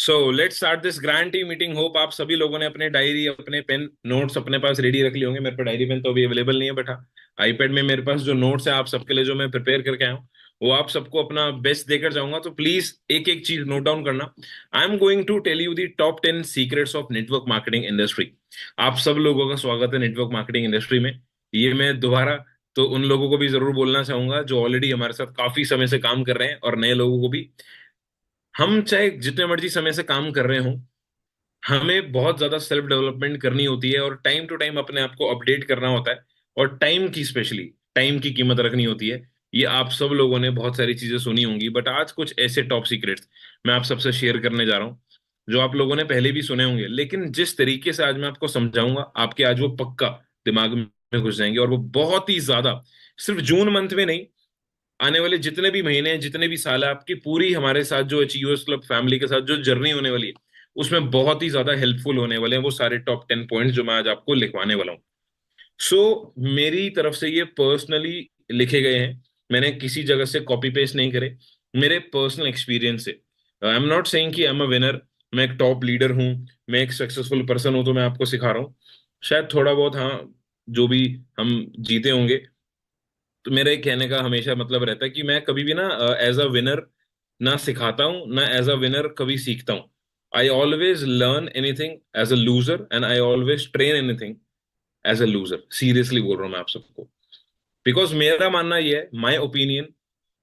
So let's start this grand team meeting. Hope आप सभी लोगों ने अपने डायरी, अपने पेन, नोट्स अपने पास रेडी रख लिए होंगे। मेरे पे डायरी पेन तो अभी अवेलेबल नहीं है, बट हाँ, आईपैड में मेरे पास जो नोट्स है आप सबके लिए जो मैं प्रिपेयर करके आया हूँ, वो आप सबको अपना बेस्ट देकर जाऊंगा। तो प्लीज एक एक चीज नोट डाउन करना। I am going to tell you the top 10 secrets of network marketing industry. आप सब लोगों का स्वागत है नेटवर्क मार्केटिंग इंडस्ट्री में। ये मैं दोबारा तो उन लोगों को भी जरूर बोलना चाहूंगा जो ऑलरेडी हमारे साथ काफी समय से काम कर रहे हैं, और नए लोगों को भी। हम चाहे जितने मर्जी समय से काम कर रहे हो, हमें बहुत ज्यादा सेल्फ डेवलपमेंट करनी होती है और टाइम टू टाइम अपने आप को अपडेट करना होता है। और टाइम की, स्पेशली टाइम की कीमत रखनी होती है। ये आप सब लोगों ने बहुत सारी चीजें सुनी होंगी, बट आज कुछ ऐसे टॉप सीक्रेट्स मैं आप सबसे शेयर करने जा रहा हूँ जो आप लोगों ने पहले भी सुने होंगे, लेकिन जिस तरीके से आज मैं आपको समझाऊंगा, आपके आज वो पक्का दिमाग में घुस जाएंगे। और वो बहुत ही ज्यादा, सिर्फ जून मंथ में नहीं, आने वाले जितने भी महीने हैं, जितने भी साल है, आपकी पूरी हमारे साथ जो अचीवर्स क्लब फैमिली के साथ जो जर्नी होने वाली है, उसमें बहुत ही ज्यादा हेल्पफुल होने वाले हैं वो सारे टॉप 10 पॉइंट्स जो मैं आज आपको लिखवाने वाला हूँ। मेरी तरफ से ये पर्सनली लिखे गए हैं। मैंने किसी जगह से कॉपी पेस्ट नहीं करे, मेरे पर्सनल एक्सपीरियंस से। आई एम नॉट सेइंग कि आई एम अ विनर, मैं एक टॉप लीडर हूँ, मैं एक सक्सेसफुल पर्सन हूँ तो मैं आपको सिखा रहा हूँ। शायद थोड़ा बहुत, हाँ, जो भी हम जीते होंगे। तो मेरे कहने का हमेशा मतलब रहता है कि मैं कभी भी ना एज अ विनर ना सिखाता हूँ, ना एज अ विनर कभी सीखता हूँ। I always learn anything as a loser, and I always train anything as a loser. Seriously बोल रहा हूँ मैं आप सबको। बिकॉज मेरा मानना ये है, माई ओपिनियन,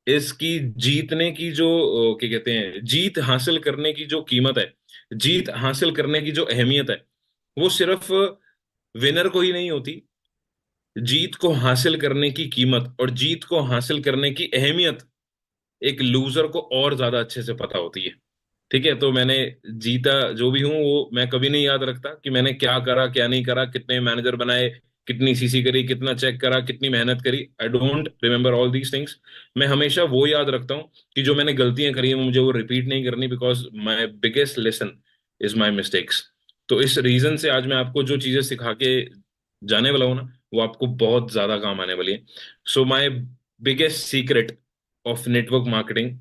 इसकी जीतने की जो क्या कहते हैं, जीत हासिल करने की जो कीमत है, जीत हासिल करने की जो अहमियत है, वो सिर्फ विनर को ही नहीं होती। जीत को हासिल करने की कीमत और जीत को हासिल करने की अहमियत एक लूजर को और ज्यादा अच्छे से पता होती है। ठीक है, तो मैंने जीता जो भी हूं, वो मैं कभी नहीं याद रखता कि मैंने क्या करा क्या नहीं करा, कितने मैनेजर बनाए, कितनी सीसी करी, कितना चेक करा, कितनी मेहनत करी। I don't remember all these things. मैं हमेशा वो याद रखता हूँ कि जो मैंने गलतियां करी हैं मुझे वो रिपीट नहीं करनी, because my biggest lesson is my mistakes. तो इस रीजन से आज मैं आपको जो चीजें सिखा के जाने वाला हूँ ना, वो आपको बहुत ज्यादा काम आने वाली है। So my biggest secret of network marketing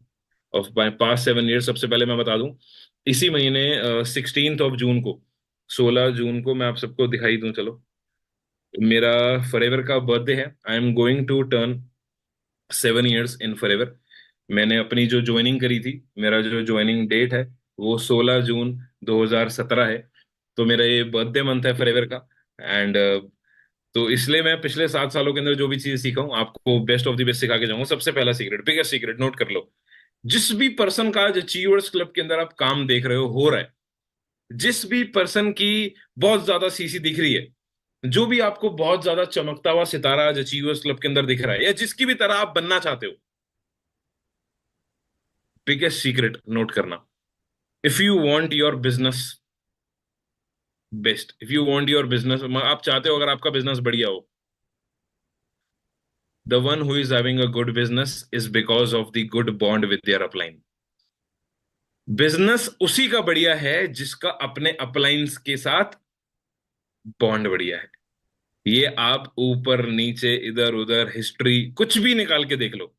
of my past 7 years, सबसे पहले मैं बता दूं, इसी महीने 16 जून को, 16 जून को मैं आप सबको दिखाई दूं, चलो, मेरा फॉरएवर का बर्थडे है। I am going to turn 7 years in forever. मैंने अपनी जो ज्वाइनिंग करी थी, मेरा जो ज्वाइनिंग डेट है वो 16 जून 2017 है। तो मेरा ये बर्थडे मंथ है फॉरएवर का। एंड तो इसलिए मैं पिछले 7 सालों के अंदर जो भी चीजें सीखा हूँ आपको बेस्ट ऑफ द बेस्ट सिखा के जाऊंगा। सबसे पहला सीक्रेट, बिगेस्ट सीक्रेट, नोट कर लो। जिस भी पर्सन का आज अचीवर्स क्लब के अंदर आप काम देख रहे हो रहा है, जिस भी पर्सन की बहुत ज्यादा सीसी दिख रही है, जो भी आपको बहुत ज्यादा चमकता हुआ सितारा आज अचीवर्स क्लब के अंदर दिख रहा है, या जिसकी भी तरह आप बनना चाहते हो, बिगेस्ट सीक्रेट नोट करना। If you want your business best, if you want your business, आप चाहते हो अगर आपका बिजनेस बढ़िया हो, the one who is having a good business is because of the good bond with their upline. Business उसी का बढ़िया है जिसका अपने अपलाइंस के साथ बॉन्ड बढ़िया है। ये आप ऊपर नीचे इधर उधर हिस्ट्री कुछ भी निकाल के देख लो,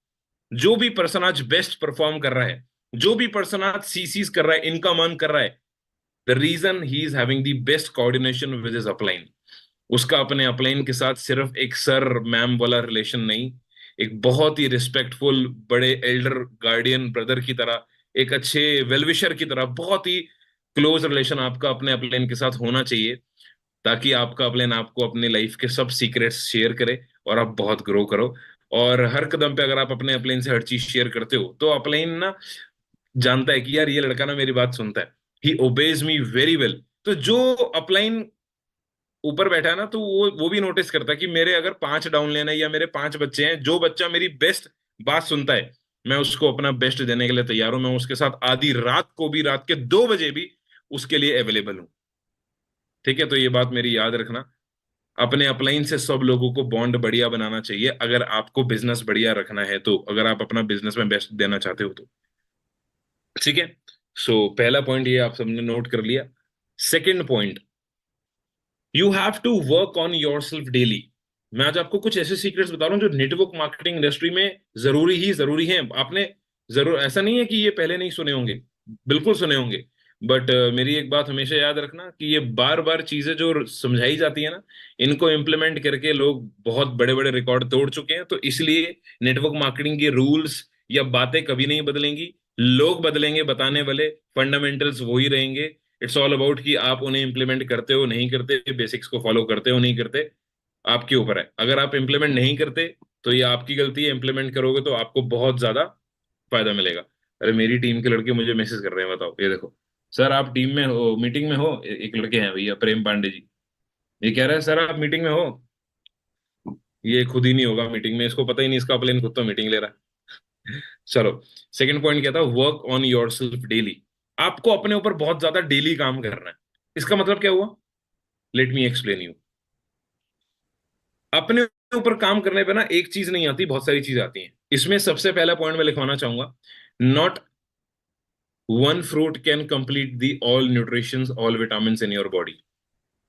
जो भी पर्सन आज बेस्ट परफॉर्म कर रहा है, जो भी पर्सन आज सीसीज कर रहा है, इनकम अर्न कर रहा है, the reason he is having the best coordination with his upline. उसका अपने अपलाइन के साथ सिर्फ एक सर मैम वाला रिलेशन नहीं, एक बहुत ही रिस्पेक्टफुल बड़े एल्डर गार्डियन ब्रदर की तरह, एक अच्छे वेलविशर की तरह बहुत ही क्लोज रिलेशन आपका अपने अपलाइन के साथ होना चाहिए, ताकि आपका अपलाइन आपको अपने लाइफ के सब सीक्रेट्स शेयर करे और आप बहुत ग्रो करो। और हर कदम पे अगर आप अपने अपलाइन से हर चीज शेयर करते हो, तो अपलाइन ना जानता है कि यार ये लड़का ना मेरी बात सुनता है, ही ओबेज मी वेरी वेल। तो जो अपलाइन ऊपर बैठा है ना, तो वो भी नोटिस करता है कि मेरे अगर 5 डाउनलाइन है या मेरे 5 बच्चे हैं, जो बच्चा मेरी बेस्ट बात सुनता है, मैं उसको अपना बेस्ट देने के लिए तैयार हूं। मैं उसके साथ आधी रात को भी, रात के 2 बजे भी उसके लिए अवेलेबल हूँ। ठीक है, तो ये बात मेरी याद रखना। अपने अपलाइन से सब लोगों को बॉन्ड बढ़िया बनाना चाहिए अगर आपको बिजनेस बढ़िया रखना है, तो अगर आप अपना बिजनेस में बेस्ट देना चाहते हो तो। ठीक है, पहला पॉइंट ये आप सबने नोट कर लिया। Second point, you have to work on yourself daily. मैं आज आपको कुछ ऐसे सीक्रेट्स बता रहा हूँ जो नेटवर्क मार्केटिंग इंडस्ट्री में जरूरी ही जरूरी हैं। आपने जरूर, ऐसा नहीं है कि ये पहले नहीं सुने होंगे, बिल्कुल सुने होंगे, बट मेरी एक बात हमेशा याद रखना कि ये बार बार चीजें जो समझाई जाती है ना, इनको इम्प्लीमेंट करके लोग बहुत बड़े बड़े रिकॉर्ड तोड़ चुके हैं। तो इसलिए नेटवर्क मार्केटिंग के रूल्स या बातें कभी नहीं बदलेंगी, लोग बदलेंगे बताने वाले, फंडामेंटल्स वही रहेंगे। इट्स ऑल अबाउट कि आप उन्हें इम्प्लीमेंट करते हो नहीं करते, बेसिक्स को फॉलो करते हो नहीं करते, आपके ऊपर है। अगर आप इम्प्लीमेंट नहीं करते तो ये आपकी गलती है, इम्प्लीमेंट करोगे तो आपको बहुत ज्यादा फायदा मिलेगा। अरे मेरी टीम के लड़के मुझे मैसेज कर रहे हैं, बताओ ये देखो। सर आप टीम में हो, मीटिंग में हो, एक लड़के हैं भैया, प्रेम पांडे जी। ये कह रहे हैं सर आप मीटिंग में हो। ये खुद ही नहीं होगा मीटिंग में, इसको पता ही नहीं, इसका प्लेन खुद तो मीटिंग ले रहा है। चलो, सेकंड पॉइंट क्या था, work on yourself daily. आपको अपने ऊपर बहुत ज्यादा डेली काम करना है। इसका मतलब क्या हुआ, लेट मी एक्सप्लेन यू। अपने ऊपर काम करने पे ना एक चीज नहीं आती, बहुत सारी चीजें आती हैं। इसमें सबसे पहला पॉइंट मैं लिखवाना चाहूंगा, not one fruit can complete the all nutritions all vitamin in your body.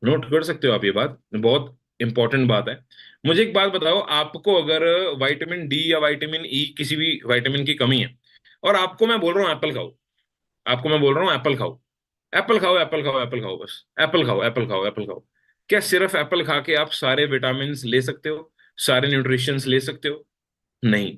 Note कर सकते हो आप, ये बात बहुत इंपॉर्टेंट बात है। मुझे एक बात बताओ, आपको अगर विटामिन डी या विटामिन ई किसी भी विटामिन की कमी है, और आपको मैं बोल रहा हूँ एप्पल खाओ, आपको मैं बोल रहा हूँ एप्पल खाओ, एप्पल खाओ एप्पल खाओ एप्पल खाओ, बस एप्पल खाओ एप्पल खाओ एप्पल खाओ, क्या सिर्फ एप्पल खा के आप सारे विटामिन ले सकते हो, सारे न्यूट्रिशंस ले सकते हो? नहीं।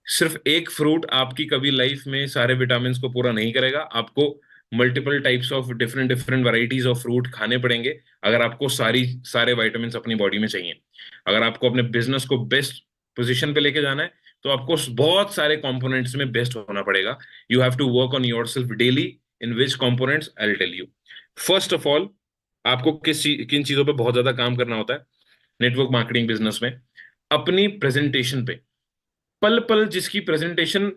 सिर्फ एक फ्रूट आपकी कभी लाइफ में सारे विटामिन को पूरा नहीं करेगा। आपको multiple types of different different varieties of fruit खाने पड़ेंगे अगर आपको सारे विटामिन अपनी बॉडी में चाहिए। अगर आपको अपने बिजनेस को बेस्ट पोजीशन पे लेके जाना है तो आपको बहुत सारे कंपोनेंट्स में बेस्ट होना पड़ेगा। You have to work on yourself daily. In which components I will tell you. First of all, आपको किन चीजों पे बहुत ज्यादा काम करना होता है नेटवर्क मार्केटिंग बिजनेस में? अपनी प्रेजेंटेशन पे। पल पल जिसकी प्रेजेंटेशन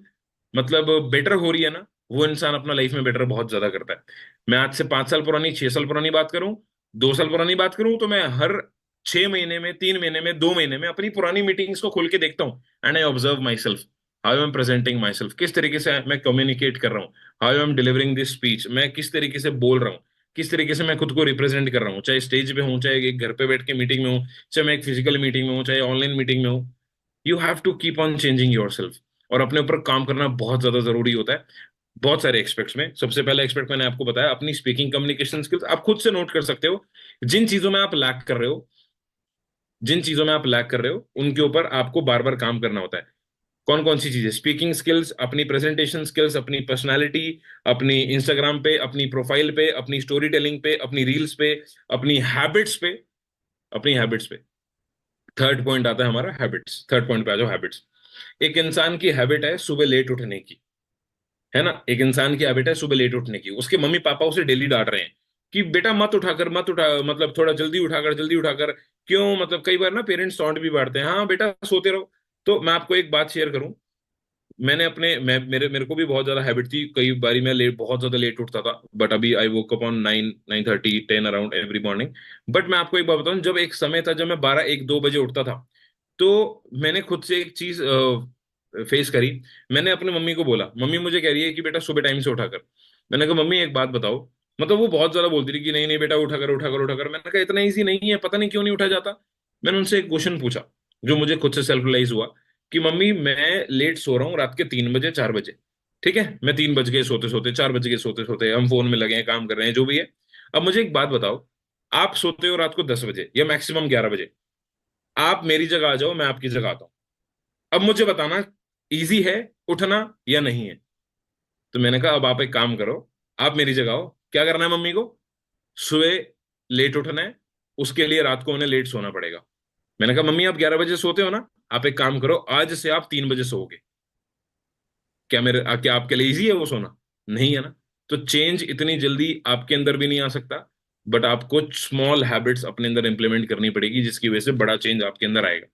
मतलब बेटर हो रही है ना, वो इंसान अपना लाइफ में बेटर बहुत ज्यादा करता है। मैं आज से 5 साल पुरानी, 6 साल पुरानी बात करूं, 2 साल पुरानी बात करूं, तो मैं हर 6 महीने में, 3 महीने में, 2 महीने में अपनी पुरानी मीटिंग्स को खोल के देखता हूँ। And I observe my self, how I am presenting my self, किस तरीके से मैं कम्युनिकेट कर रहा हूँ, how I am delivering this speech, मैं किस तरीके से बोल रहा हूँ, किस तरीके से मैं खुद को रिप्रेजेंट कर रहा हूँ, चाहे स्टेज पे हूँ, चाहे एक घर पे बैठ के मीटिंग में हूँ, चाहे मैं एक फिजिकल मीटिंग में हूँ, चाहे ऑनलाइन मीटिंग में हूँ। You have to keep on changing yourself. और अपने ऊपर काम करना बहुत ज्यादा जरूरी होता है, बहुत सारे एक्सपेक्ट्स में। सबसे पहला एक्सपेक्ट मैंने आपको बताया, अपनी स्पीकिंग कम्युनिकेशन स्किल्स। आप खुद से नोट कर सकते हो जिन चीजों में आप लैक कर रहे हो, जिन चीजों में आप लैक कर रहे हो उनके ऊपर आपको बार बार काम करना होता है। कौन कौन सी चीजें? स्पीकिंग स्किल्स, अपनी प्रेजेंटेशन स्किल्स, अपनी पर्सनालिटी, अपनी इंस्टाग्राम पे, अपनी प्रोफाइल पे, अपनी स्टोरी टेलिंग पे, अपनी रील्स पे, अपनी हैबिट्स पे, अपनी हैबिट्स पे। थर्ड पॉइंट आता है हमारा हैबिट्स। थर्ड पॉइंट पे आ जाओ, हैबिट्स। एक इंसान की हैबिट है सुबह लेट उठने की, है ना? एक इंसान की हैबिट है सुबह लेट उठने की। उसके मम्मी पापा उसे डेली डांट रहे हैं कि बेटा मत उठाकर, मत उठा, मतलब थोड़ा जल्दी उठाकर, जल्दी उठाकर। क्यों? मतलब कई बार ना पेरेंट्स टॉन्ट भी बांटते हैं, हाँ बेटा सोते रहो। तो मैं आपको एक बात शेयर करूं, मैंने अपने मैं मेरे मेरे को भी बहुत ज्यादा हैबिट थी, कई बारी मैं बहुत ज्यादा लेट उठता था। बट अभी I woke up on 9, 9:30, 10 around every morning. But मैं आपको एक बात बताऊं, जब एक समय था जब मैं 12, 1, 2 बजे उठता था, तो मैंने खुद से एक चीज फेस करी। मैंने अपनी मम्मी को बोला, मम्मी मुझे कह रही है कि बेटा सुबह टाइम से उठा कर। मैंने कहा मम्मी एक बात बताओ, मतलब वो बहुत ज्यादा बोलती रही कि नहीं नहीं बेटा उठा कर उठा कर उठा कर। मैंने कहा इतना ईजी नहीं है, पता नहीं क्यों नहीं उठा जाता। मैंने उनसे एक क्वेश्चन पूछा जो मुझे खुद से सेल्फ रियलाइज हुआ कि मम्मी मैं लेट सो रहा हूँ रात के 3 बजे, 4 बजे। ठीक है, मैं 3 बज गए सोते सोते, 4 बज गए सोते सोते, हम फोन में लगे हैं, काम कर रहे हैं, जो भी है। अब मुझे एक बात बताओ, आप सोते हो रात को 10 बजे या मैक्सिमम 11 बजे, आप मेरी जगह आ जाओ, मैं आपकी जगह आता हूँ। अब मुझे बताना इजी है उठना या नहीं है? तो मैंने कहा अब आप एक काम करो, आप मेरी जगह आओ, क्या करना है मम्मी को? सुबह लेट उठना है, उसके लिए रात को उन्हें लेट सोना पड़ेगा। मैंने कहा मम्मी आप 11 बजे सोते हो ना, आप एक काम करो, आज से आप 3 बजे सोओगे। क्या आपके लिए इजी है वो सोना? नहीं है ना? तो चेंज इतनी जल्दी आपके अंदर भी नहीं आ सकता, बट आपको स्मॉल हैबिट्स अपने अंदर इंप्लीमेंट करनी पड़ेगी जिसकी वजह से बड़ा चेंज आपके अंदर आएगा।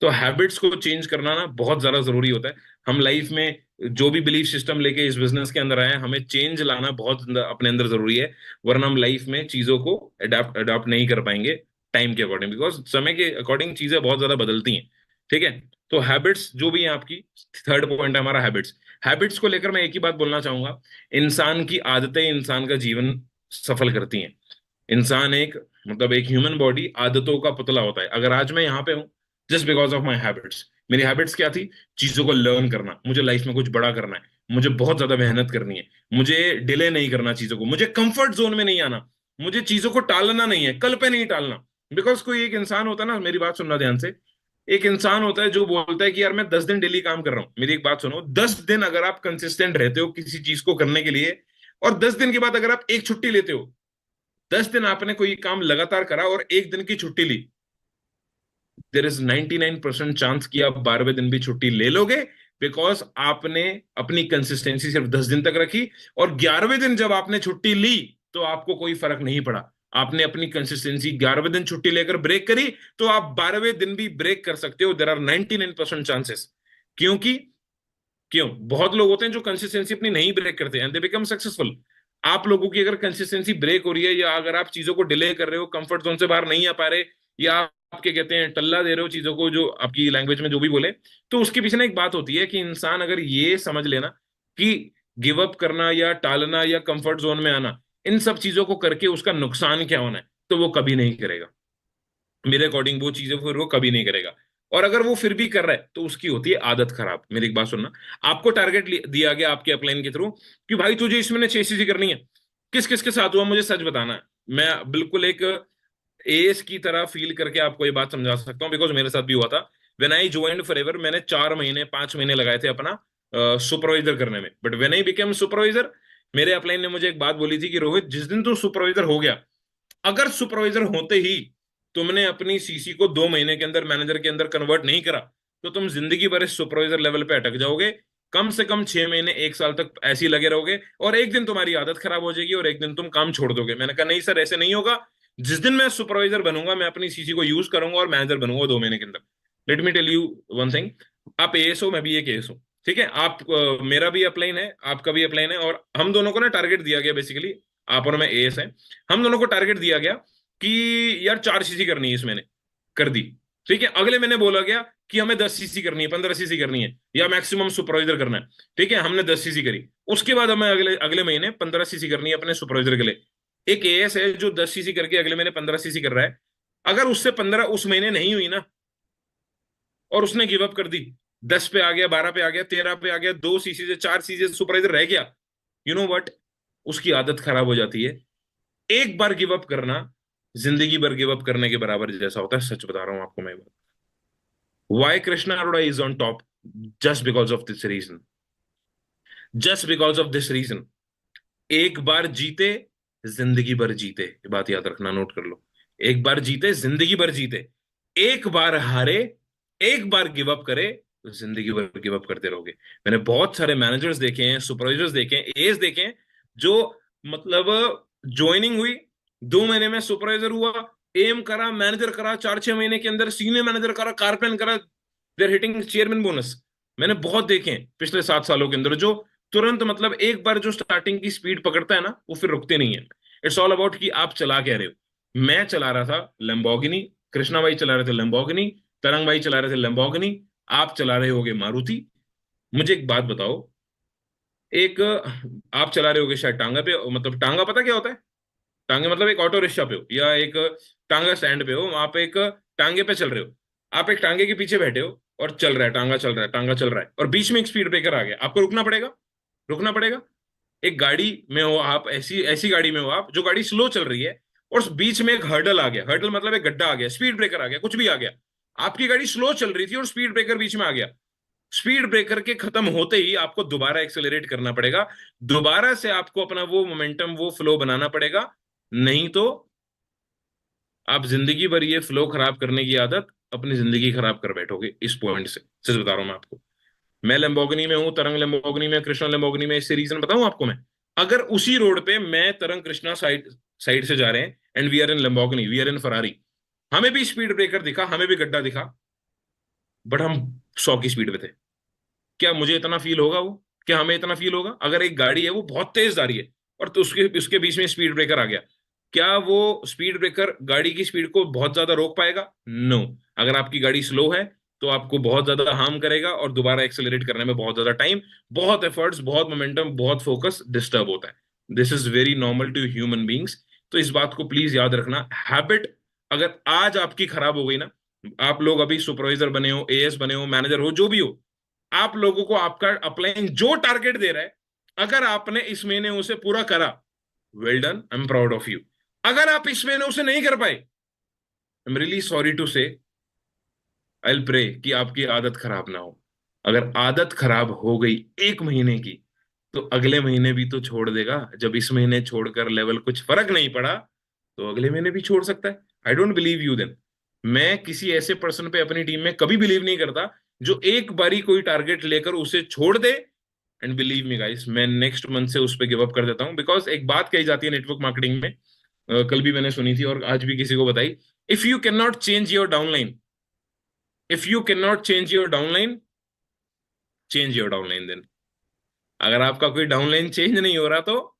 तो हैबिट्स को चेंज करना ना बहुत ज्यादा जरूरी होता है। हम लाइफ में जो भी बिलीफ सिस्टम लेके इस बिजनेस के अंदर आए हैं, हमें चेंज लाना बहुत अपने अंदर जरूरी है। वरना हम लाइफ में चीजों को अडाप्ट नहीं कर पाएंगे टाइम के अकॉर्डिंग, बिकॉज समय के अकॉर्डिंग चीजें बहुत ज्यादा बदलती हैं। ठीक है, तो हैबिट्स जो भी है आपकी, थर्ड पॉइंट है हमारा हैबिट्स। हैबिट्स को लेकर मैं एक ही बात बोलना चाहूंगा, इंसान की आदतें इंसान का जीवन सफल करती हैं। इंसान एक, मतलब एक ह्यूमन बॉडी आदतों का पुतला होता है। अगर आज मैं यहाँ पे हूँ, just because of my habits. मेरी हैबिट्स क्या थी? चीजों को लर्न करना, मुझे लाइफ में कुछ बड़ा करना है। मुझे बहुत ज्यादा मेहनत करनी है, मुझे डिले नहीं करना चीजों को, मुझे कंफर्ट जोन में नहीं आना, मुझे चीजों को टालना नहीं है, कल पे नहीं टालना। बिकॉज कोई एक इंसान होता है ना, मेरी बात सुनना ध्यान से, एक इंसान होता है जो बोलता है कि यार मैं 10 दिन डेली काम कर रहा हूं। मेरी एक बात सुनो, 10 दिन अगर आप कंसिस्टेंट रहते हो किसी चीज को करने के लिए, और 10 दिन के बाद अगर आप एक छुट्टी लेते हो, 10 दिन आपने कोई काम लगातार करा और एक दिन की छुट्टी ली, देर इज 99% चांस कि आप 12वें दिन भी छुट्टी ले लोगे। बिकॉज आपने अपनी कंसिस्टेंसी सिर्फ 10 दिन तक रखी, और 11वें दिन जब आपने छुट्टी ली तो आपको कोई फर्क नहीं पड़ा। आपने अपनी कंसिस्टेंसी 11वें दिन छुट्टी लेकर ब्रेक करी, तो आप 12वें दिन भी ब्रेक कर सकते हो। There are 99% chances. क्योंकि क्यों, बहुत लोग होते हैं जो कंसिस्टेंसी अपनी नहीं ब्रेक करते एंड दे बिकम सक्सेसफुल। आप लोगों की अगर कंसिस्टेंसी ब्रेक हो रही है, या अगर आप चीजों को डिले कर रहे हो, कंफर्ट जोन से बाहर नहीं आ पा रहे, या आप क्या कहते हैं टल्ला दे रहे हो चीजों को, जो आपकी लैंग्वेज में जो भी बोले, तो उसके पीछे ना एक बात होती है कि इंसान अगर ये समझ लेना कि गिव अप करना या टालना या कंफर्ट जोन में आना, इन सब चीजों को करके उसका नुकसान क्या होना है, तो वो कभी नहीं करेगा। मेरे अकॉर्डिंग वो चीजें फिर वो कभी नहीं करेगा। और अगर वो फिर भी कर रहा है तो उसकी होती है आदत खराब। मेरी एक बात सुनना, आपको टारगेट दिया गया आपके अपलाइन के थ्रू कि भाई तुझे इसमें 6 चीजें करनी है, किस किस के साथ हुआ मुझे सच बताना है। मैं बिल्कुल एक एस की तरह फील करके आपको ये बात समझा सकता हूँ, बिकॉज मेरे साथ भी हुआ था। व्हेन आई ज्वाइंड फॉरएवर, मैंने 4 महीने 5 महीने लगाए थे अपना सुपरवाइजर करने में। But when I became supervisor, मेरे अपलाइन ने मुझे एक बात बोली थी कि रोहित, जिस दिन तू सुपरवाइजर हो गया, अगर सुपरवाइजर होते ही तुमने अपनी सीसी को 2 महीने के अंदर मैनेजर के अंदर कन्वर्ट नहीं करा, तो तुम जिंदगी भर इस सुपरवाइजर लेवल पे अटक जाओगे। कम से कम 6 महीने 1 साल तक ऐसे ही लगे रहोगे, और एक दिन तुम्हारी आदत खराब हो जाएगी और एक दिन तुम काम छोड़ दोगे। मैंने कहा नहीं सर, ऐसे नहीं होगा। जिस दिन मैं सुपरवाइजर बनूंगा, मैं अपनी सीसी को यूज करूंगा और मैनेजर बनूंगा 2 महीने के अंदर। Let me tell you one thing, आप एएस हो, मैं भी एक एएस हूँ, ठीक है। आप मेरा भी अपलाइन है, आपका भी अपलाइन है, और हम दोनों को ना टारगेट दिया गया बेसिकली, आप और मैं एएस है, हम दोनों को टारगेट दिया गया कि यार 4 सीसी करनी है इस महीने, कर दी। ठीक है, अगले महीने बोला गया कि हमें 10 सीसी करनी है, 15 सीसी करनी है, या मैक्सिमम सुपरवाइजर करना है। ठीक है, हमने 10 सीसी करी। उसके बाद हमें अगले अगले महीने 15 सीसी करनी है अपने सुपरवाइजर के लिए। एक एएस है जो 10 सीसी करके अगले महीने 15 सीसी कर रहा है। अगर उससे 15 उस महीने नहीं हुई ना, और उसने गिव अप कर दी, 10 पे आ गया, 12 पे आ गया, 13 पे आ गया, 2 सीसी से 4 सीसी से सुपरवाइजर रह गया, यू नो वट, उसकी आदत खराब हो जाती है। एक बार गिव अप करना जिंदगी भर गिव अप करने के बराबर जैसा होता है, सच बता रहा हूं आपको मैं। Why Krishna Arora is on top? Just because of this reason, just because of this reason. एक बार जीते, जिंदगी भर जीते, ये बात याद रखना, नोट कर लो। एक बार जीते, जिंदगी भर जीते। एक बार हारे, एक बार गिव अप करे, तो जिंदगी भर गिव अप करते रहोगे। मैंने बहुत सारे मैनेजर्स देखे हैं, सुपरवाइजर्स देखे हैं, एस देखे हैं, जो मतलब ज्वाइनिंग हुई, 2 महीने में सुपरवाइजर हुआ, एम करा, मैनेजर करा, 4-6 महीने के अंदर सीनियर मैनेजर करा, कारपेन करा, देर हिटिंग चेयरमैन बोनस। मैंने बहुत देखे हैं पिछले 7 सालों के अंदर, जो तुरंत मतलब एक बार जो स्टार्टिंग की स्पीड पकड़ता है ना, वो फिर रुकते नहीं है। इट्स ऑल अबाउट कि आप चला क्या रहे हो। मैं चला रहा था लैम्बोर्गिनी, कृष्णा भाई चला रहे थे लैम्बोर्गिनी, तरंग भाई चला रहे थे लैम्बोर्गिनी, आप चला रहे होगे मारुति। मुझे एक बात बताओ, एक आप चला रहे होगे शायद टांगा पे, मतलब टांगा पता क्या होता है? टांगे मतलब एक ऑटो रिक्शा पे हो, या एक टांगा स्टैंड पे हो, आप एक टांगे पे चल रहे हो। आप एक टांगे के पीछे बैठे हो और चल रहा है, टांगा चल रहा है, टांगा चल रहा है, और बीच में एक स्पीड ब्रेकर आ गया, आपको रुकना पड़ेगा, रुकना पड़ेगा। एक गाड़ी में हो आप, ऐसी ऐसी गाड़ी में हो आप जो गाड़ी स्लो चल रही है, और उस बीच में एक हर्डल आ गया, हर्डल मतलब एक गड्ढा आ गया, स्पीड ब्रेकर आ गया, कुछ भी आ गया। आपकी गाड़ी स्लो चल रही थी और स्पीड ब्रेकर बीच में आ गया। स्पीड ब्रेकर के खत्म होते ही आपको दोबारा एक्सेलरेट करना पड़ेगा, दोबारा से आपको अपना वो मोमेंटम, वो फ्लो बनाना पड़ेगा। नहीं तो आप जिंदगी भर ये फ्लो खराब करने की आदत अपनी जिंदगी खराब कर बैठोगे इस पॉइंट से। सच बता रहा हूं मैं आपको। मैं लैम्बोर्गिनी में हूं, तरंग लैम्बोर्गिनी में, कृष्णा लैम्बोर्गिनी में। इससे रीजन बताऊं आपको मैं, अगर उसी रोड पे मैं, तरंग, कृष्णा साइड साइड से जा रहे हैं, and we are in Lamborghini, we are in Ferrari, हमें भी स्पीड ब्रेकर दिखा, हमें भी गड्ढा दिखा, बट हम 100 की स्पीड पे थे, क्या मुझे इतना फील होगा वो? क्या हमें इतना फील होगा? अगर एक गाड़ी है वो बहुत तेज जा रही है, और तो उसके उसके बीच में स्पीड ब्रेकर आ गया, क्या वो स्पीड ब्रेकर गाड़ी की स्पीड को बहुत ज्यादा रोक पाएगा? नो। अगर आपकी गाड़ी स्लो है तो आपको बहुत ज्यादा हार्म करेगा, और दोबारा एक्सेलरेट करने में बहुत ज्यादा टाइम, बहुत एफर्ट्स, बहुत मोमेंटम, बहुत फोकस डिस्टर्ब होता है। This is very normal to human beings. तो इस बात को प्लीज याद रखना। हैबिट अगर आज आपकी खराब हो गई ना, आप लोग अभी सुपरवाइजर बने हो, एएस बने हो, मैनेजर हो, जो भी हो, आप लोगों को आपका अपलाइन जो टारगेट दे रहा है, अगर आपने इस महीने उसे पूरा करा, well done, I am proud of you. अगर आप इस महीने उसे नहीं कर पाए, I am really sorry to say, I will pray कि आपकी आदत खराब ना हो। अगर आदत खराब हो गई एक महीने की, तो अगले महीने भी तो छोड़ देगा। जब इस महीने छोड़कर लेवल कुछ फर्क नहीं पड़ा, तो अगले महीने भी छोड़ सकता है। I don't believe you then. मैं किसी ऐसे पर्सन पे अपनी टीम में कभी बिलीव नहीं करता जो एक बारी कोई टारगेट लेकर उसे छोड़ दे। एंड बिलीव मी गाइस, मैं नेक्स्ट मंथ से उस पर गिव अप कर देता हूँ। बिकॉज एक बात कही जाती है नेटवर्क मार्केटिंग में, कल भी मैंने सुनी थी और आज भी किसी को बताई। If you can not change your downline, if you can not change your downline, change your downline then. अगर आपका कोई डाउनलाइन चेंज नहीं हो रहा, तो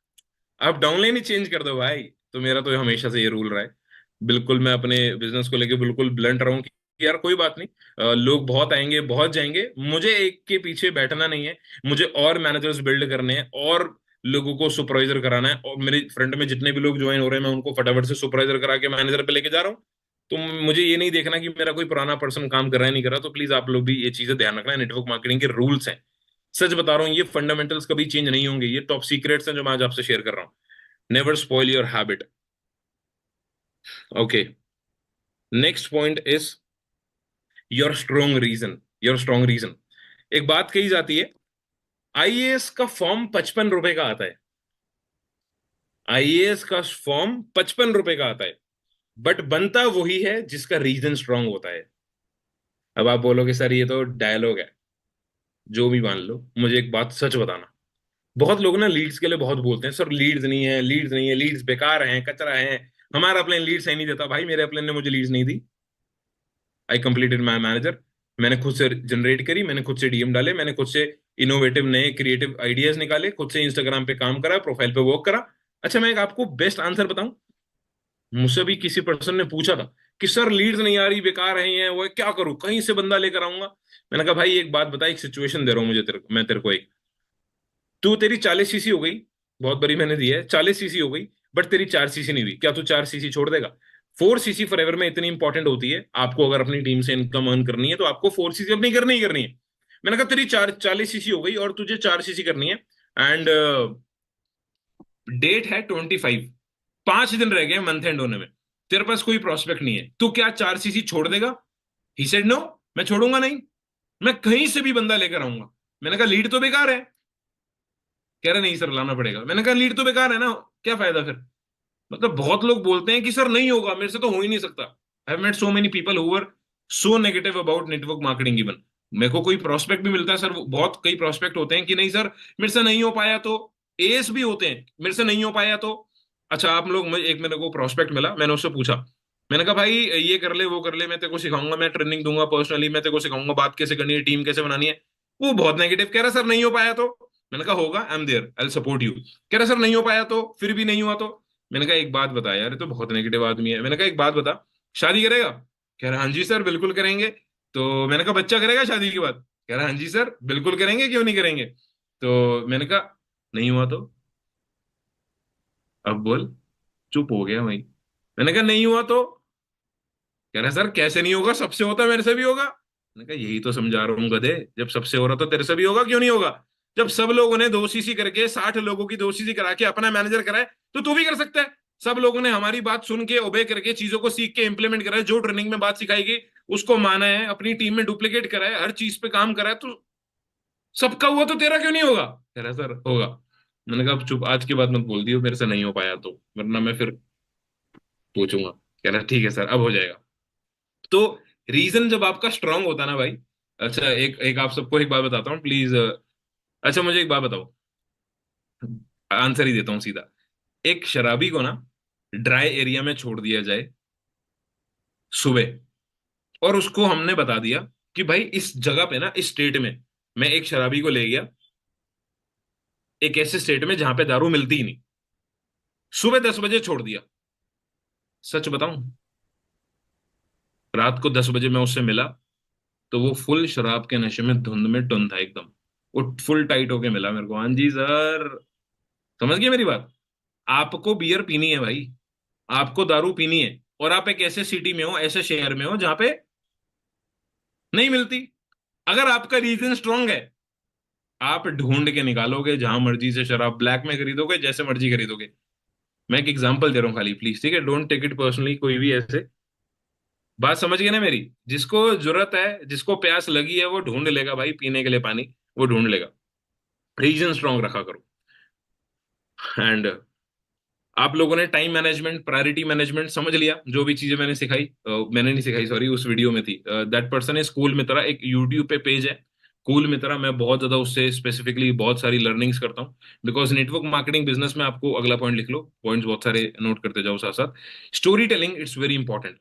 आप डाउनलाइन ही चेंज कर दो भाई। तो मेरा तो हमेशा से ये रूल रहा है। बिल्कुल मैं अपने बिजनेस को लेके बिल्कुल ब्लंट रहा हूँ कि यार कोई बात नहीं, लोग बहुत आएंगे बहुत जाएंगे, मुझे एक के पीछे बैठना नहीं है। मुझे और मैनेजर्स बिल्ड करने हैं, और लोगों को सुपरवाइजर कराना है, और मेरे फ्रंट में जितने भी लोग ज्वाइन हो रहे हैं मैं उनको फटाफट से सुपरवाइजर करा के मैनेजर पे लेके जा रहा हूँ। तो मुझे ये नहीं देखना कि मेरा कोई पुराना पर्सन काम कर रहा है नहीं कर रहा। तो प्लीज आप लोग भी ये चीजें ध्यान रखना, नेटवर्क मार्केटिंग के रूल्स हैं। सच बता रहा हूँ, ये फंडामेंटल्स कभी चेंज नहीं होंगे। ये टॉप सीक्रेट्स हैं जो मैं आज आपसे शेयर कर रहा हूँ। Never spoil your habit. Okay, next point is your strong reason. Your strong reason. एक बात कही जाती है, आईएएस का फॉर्म 55 रुपए का आता है। आईएएस का फॉर्म 55 रुपए का आता है, बट बनता वही है जिसका रीजन स्ट्रांग होता है। अब आप बोलोगे सर ये तो डायलॉग है, जो भी मान लो, मुझे एक बात सच बताना। बहुत लोग ना लीड्स के लिए बहुत बोलते हैं, सर लीड्स नहीं है, लीड्स नहीं है, लीड्स बेकार हैं, कचरा है, हमारा अपलाइन लीड्स ही नहीं देता। भाई मेरे अपलाइन ने मुझे लीड्स नहीं दी। I completed my manager. मैंने खुद से जनरेट करी, मैंने खुद से डीएम डाले, मैंने खुद से इनोवेटिव नए क्रिएटिव आइडियाज निकाले, खुद से इंस्टाग्राम पे काम करा, प्रोफाइल पे वर्क करा। अच्छा मैं एक आपको बेस्ट आंसर बताऊं, मुझसे भी किसी पर्सन ने पूछा था कि सर लीड्स नहीं आ रही, बेकार है ये वो, क्या करूं, कहीं से बंदा लेकर आऊंगा। मैंने कहा भाई एक बात बता, एक सिचुएशन दे रहा हूं मुझे मैं तेरे को एक, तू तेरी 40 सीसी हो गई, बहुत बड़ी मैंने दी है, 40 सीसी हो गई, बट तेरी 4 सीसी नहीं हुई, क्या तू 4 सीसी छोड़ देगा? 4 सीसी फॉर एवर में इतनी इंपॉर्टेंट होती है। आपको अगर अपनी टीम से इनकम अर्न करनी है तो आपको 4 सीसी अपनी करनी ही करनी है। मैंने कहा तेरी 40 सीसी हो गई और तुझे 4 सीसी करनी है, एंड डेट है 25, 5 दिन रह गए मंथ एंड होने में, तेरे पास कोई प्रोस्पेक्ट नहीं है, तू क्या 4 सीसी छोड़ देगा? ही सेड नो, मैं छोड़ूंगा नहीं, मैं कहीं से भी बंदा लेकर आऊंगा। मैंने कहा लीड तो बेकार है। कह रहे नहीं सर लाना पड़ेगा। मैंने कहा लीड तो बेकार है ना, क्या फायदा फिर? मतलब बहुत लोग बोलते हैं कि सर नहीं होगा, मेरे से तो हो ही नहीं सकता। I have met so many people who were so negative about network marketing even. मेरे को कोई प्रोस्पेक्ट भी मिलता है सर, बहुत कई प्रोस्पेक्ट होते हैं कि नहीं सर मेरे से नहीं हो पाया, तो एस भी होते हैं मेरे से नहीं हो पाया तो। अच्छा आप लोग, एक मेरे को प्रोस्पेक्ट मिला, मैंने उससे पूछा, मैंने कहा भाई ये कर ले वो कर ले, मैं तेरे को सिखाऊंगा, मैं ट्रेनिंग दूंगा पर्सनली, मैं तेरे को सिखाऊंगा बात कैसे करनी है, टीम कैसे बनानी है। वो बहुत नेगेटिव कह रहा सर नहीं हो पाया तो। मैंने कहा होगा, I am there, I will support you. कह रहा सर नहीं हो पाया तो, फिर भी नहीं हुआ तो। मैंने कहा एक बात बता यार, ये तो बहुत नेगेटिव आदमी है। मैंने कहा एक बात बता, शादी करेगा? कह रहा हाँ जी सर बिल्कुल करेंगे। तो मैंने कहा बच्चा करेगा शादी के बाद? कह रहा हाँ जी सर बिल्कुल करेंगे, क्यों नहीं करेंगे। तो मैंने कहा नहीं हुआ तो? अब बोल। चुप हो गया वहीं। मैंने कहा नहीं हुआ तो? कह रहा सर कैसे नहीं होगा, सबसे होता है, मेरे से भी होगा। मैंने कहा यही तो समझा रहा हूँ गधे, जब सबसे हो रहा तो तेरे से भी होगा, क्यों नहीं होगा? जब सब लोगों ने 2 सीसी करके 60 लोगों की 2 सीसी करा के अपना मैनेजर कराए, तो तू भी कर सकता है। सब लोगों ने हमारी बात सुन के ओबे करके चीजों को सीख के इंप्लीमेंट करा है, जो ट्रेनिंग में बात सिखाई गई उसको माना है, अपनी टीम में डुप्लीकेट करा है, हर चीज पे काम करा है, तो सबका हुआ तो तेरा क्यों नहीं होगा? कह रहा सर होगा। मैंने कहा अब चुप, आज के बाद मत बोल दियो मेरे से नहीं हो पाया तो, वरना मैं फिर पूछूंगा। कह रहा ठीक है सर अब हो जाएगा। तो रीजन जब आपका स्ट्रांग होता है ना भाई। अच्छा एक एक आप सबको एक बात बताता हूँ प्लीज। अच्छा मुझे एक बात बताओ, आंसर ही देता हूँ सीधा। एक शराबी को ना ड्राई एरिया में छोड़ दिया जाए सुबह, और उसको हमने बता दिया कि भाई इस जगह पे ना, इस स्टेट में, मैं एक शराबी को ले गया एक ऐसे स्टेट में जहां पे दारू मिलती ही नहीं, सुबह 10 बजे छोड़ दिया। सच बताऊं, रात को 10 बजे मैं उससे मिला, तो वो फुल शराब के नशे में धुंध में टुन था एकदम। वो फुल टाइट होके मिला मेरे को, हाँ जी सर। समझ गए मेरी बात? आपको बियर पीनी है भाई, आपको दारू पीनी है, और आप एक ऐसे सिटी में हो, ऐसे शहर में हो जहां पे नहीं मिलती, अगर आपका रीजन स्ट्रांग है, आप ढूंढ के निकालोगे, जहां मर्जी से शराब ब्लैक में खरीदोगे, जैसे मर्जी खरीदोगे। मैं एक एग्जांपल दे रहा हूँ खाली, प्लीज, ठीक है, डोंट टेक इट पर्सनली, कोई भी ऐसे। बात समझ गए ना मेरी? जिसको जरूरत है, जिसको प्यास लगी है, वो ढूंढ लेगा भाई पीने के लिए पानी, वो ढूंढ लेगा। रीजन स्ट्रांग रखा करो। एंड आप लोगों ने टाइम मैनेजमेंट, प्रायोरिटी मैनेजमेंट समझ लिया, जो भी चीजें मैंने सिखाई, मैंने नहीं सिखाई सॉरी, उस वीडियो में थी। दैट पर्सन इज कूल मित्रा, एक यूट्यूब पे पेज है कूल मित्रा, मैं बहुत ज्यादा उससे स्पेसिफिकली बहुत सारी लर्निंग्स करता हूँ। बिकॉज नेटवर्क मार्केटिंग बिजनेस में, आपको अगला पॉइंट लिख लो, पॉइंट्स बहुत सारे नोट करते जाओ साथ साथ। Story telling it's very important.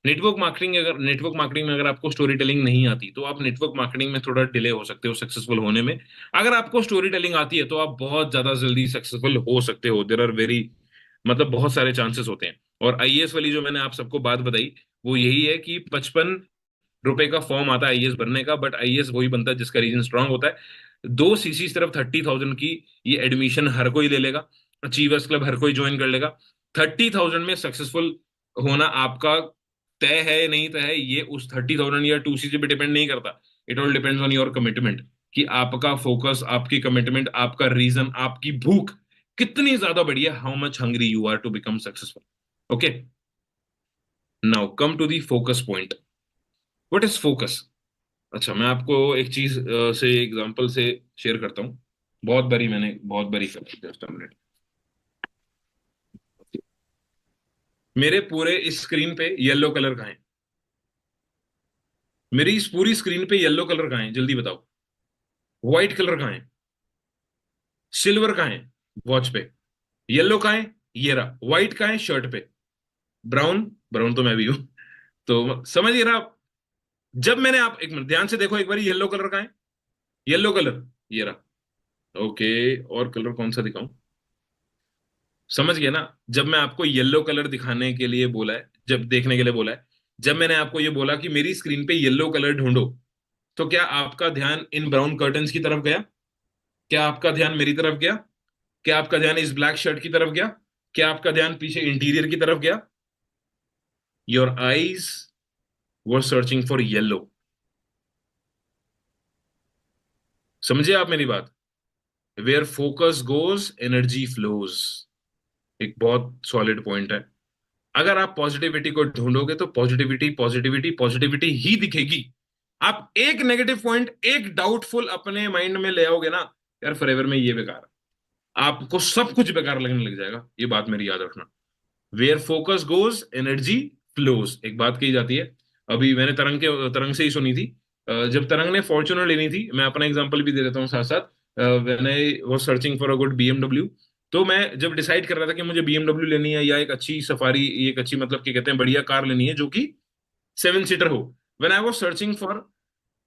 Network marketing में अगर आपको स्टोरी टेलिंग नहीं आती, तो आप नेटवर्क मार्केटिंग में थोड़ा डिले हो सकते हो सक्सेसफुल होने में। अगर आपको स्टोरी टेलिंग आती है, तो आप बहुत ज्यादा जल्दी सक्सेसफुल हो सकते हो। देर आर वेरी, मतलब बहुत सारे चांसेस होते हैं। और आईएएस वाली जो मैंने आप सबको बात बताई, वो यही है कि 55 रुपए का फॉर्म आता है आईएएस भरने का, बट आईएएस वही बनता है जिसका रीजन स्ट्रांग होता है। 2 सीसी सिर्फ 30,000 की, ये एडमिशन हर कोई ले लेगा, अचीवर्स क्लब हर कोई ज्वाइन कर लेगा। 30,000 में सक्सेसफुल होना आपका तय है नहीं तय है, ये उस 30,000 या 2 सीसी पे डिपेंड नहीं करता। It all depends on your commitment, कि आपका फोकस, आपकी कमिटमेंट, आपका रीजन, आपकी भूख कितनी ज्यादा बड़ी है, how much hungry you are to become successful. Okay, now come to the focus point. What is focus? अच्छा, मैं आपको एक चीज से एग्जांपल से शेयर करता हूँ। बहुत बारी कर, जस्ट अ मिनट। मेरे पूरे इस स्क्रीन पे येलो कलर का है। मेरी इस पूरी स्क्रीन पे येलो कलर का है, जल्दी बताओ। व्हाइट कलर का है, सिल्वर का है वॉच पे, येलो का है ये रहा, व्हाइट का है शर्ट पे, ब्राउन, ब्राउन तो मैं भी हूं। तो समझिए ना आप। जब मैंने, आप एक मिनट ध्यान से देखो एक बार, येलो कलर का है, येलो कलर ये रहा। ओके, और कलर कौन सा दिखाऊं? समझ गया ना? जब मैं आपको येलो कलर दिखाने के लिए बोला है, जब देखने के लिए बोला है, जब मैंने आपको ये बोला कि मेरी स्क्रीन पे येलो कलर ढूंढो, तो क्या आपका ध्यान इन ब्राउन कर्टन्स की तरफ गया? क्या आपका ध्यान मेरी तरफ गया? क्या आपका ध्यान इस ब्लैक शर्ट की तरफ गया? क्या आपका ध्यान पीछे इंटीरियर की तरफ गया? Your eyes were searching for yellow. समझे आप मेरी बात? Where focus goes energy flows. एक बहुत सॉलिड पॉइंट है। अगर आप पॉजिटिविटी को ढूंढोगे, तो पॉजिटिविटी पॉजिटिविटी पॉजिटिविटी ही दिखेगी। आप एक नेगेटिव पॉइंट, एक डाउटफुल अपने माइंड में ले आओगे ना, यार फॉरएवर में ये बेकार है, आपको सब कुछ बेकार लगने लग जाएगा। ये बात मेरी याद रखना। Where focus goes energy flows, एक बात कही जाती है। अभी मैंने तरंग से ही सुनी थी। जब तरंग ने फॉर्च्यूनर लेनी थी, मैं अपना एग्जांपल भी दे देता हूँ साथ साथ। When I was searching for a good BMW, तो मैं जब डिसाइड कर रहा था कि मुझे बीएमडब्ल्यू लेनी है, या एक अच्छी सफारी, एक अच्छी, मतलब क्या कहते हैं, बढ़िया कार लेनी है जो कि 7 सीटर हो। When I was searching for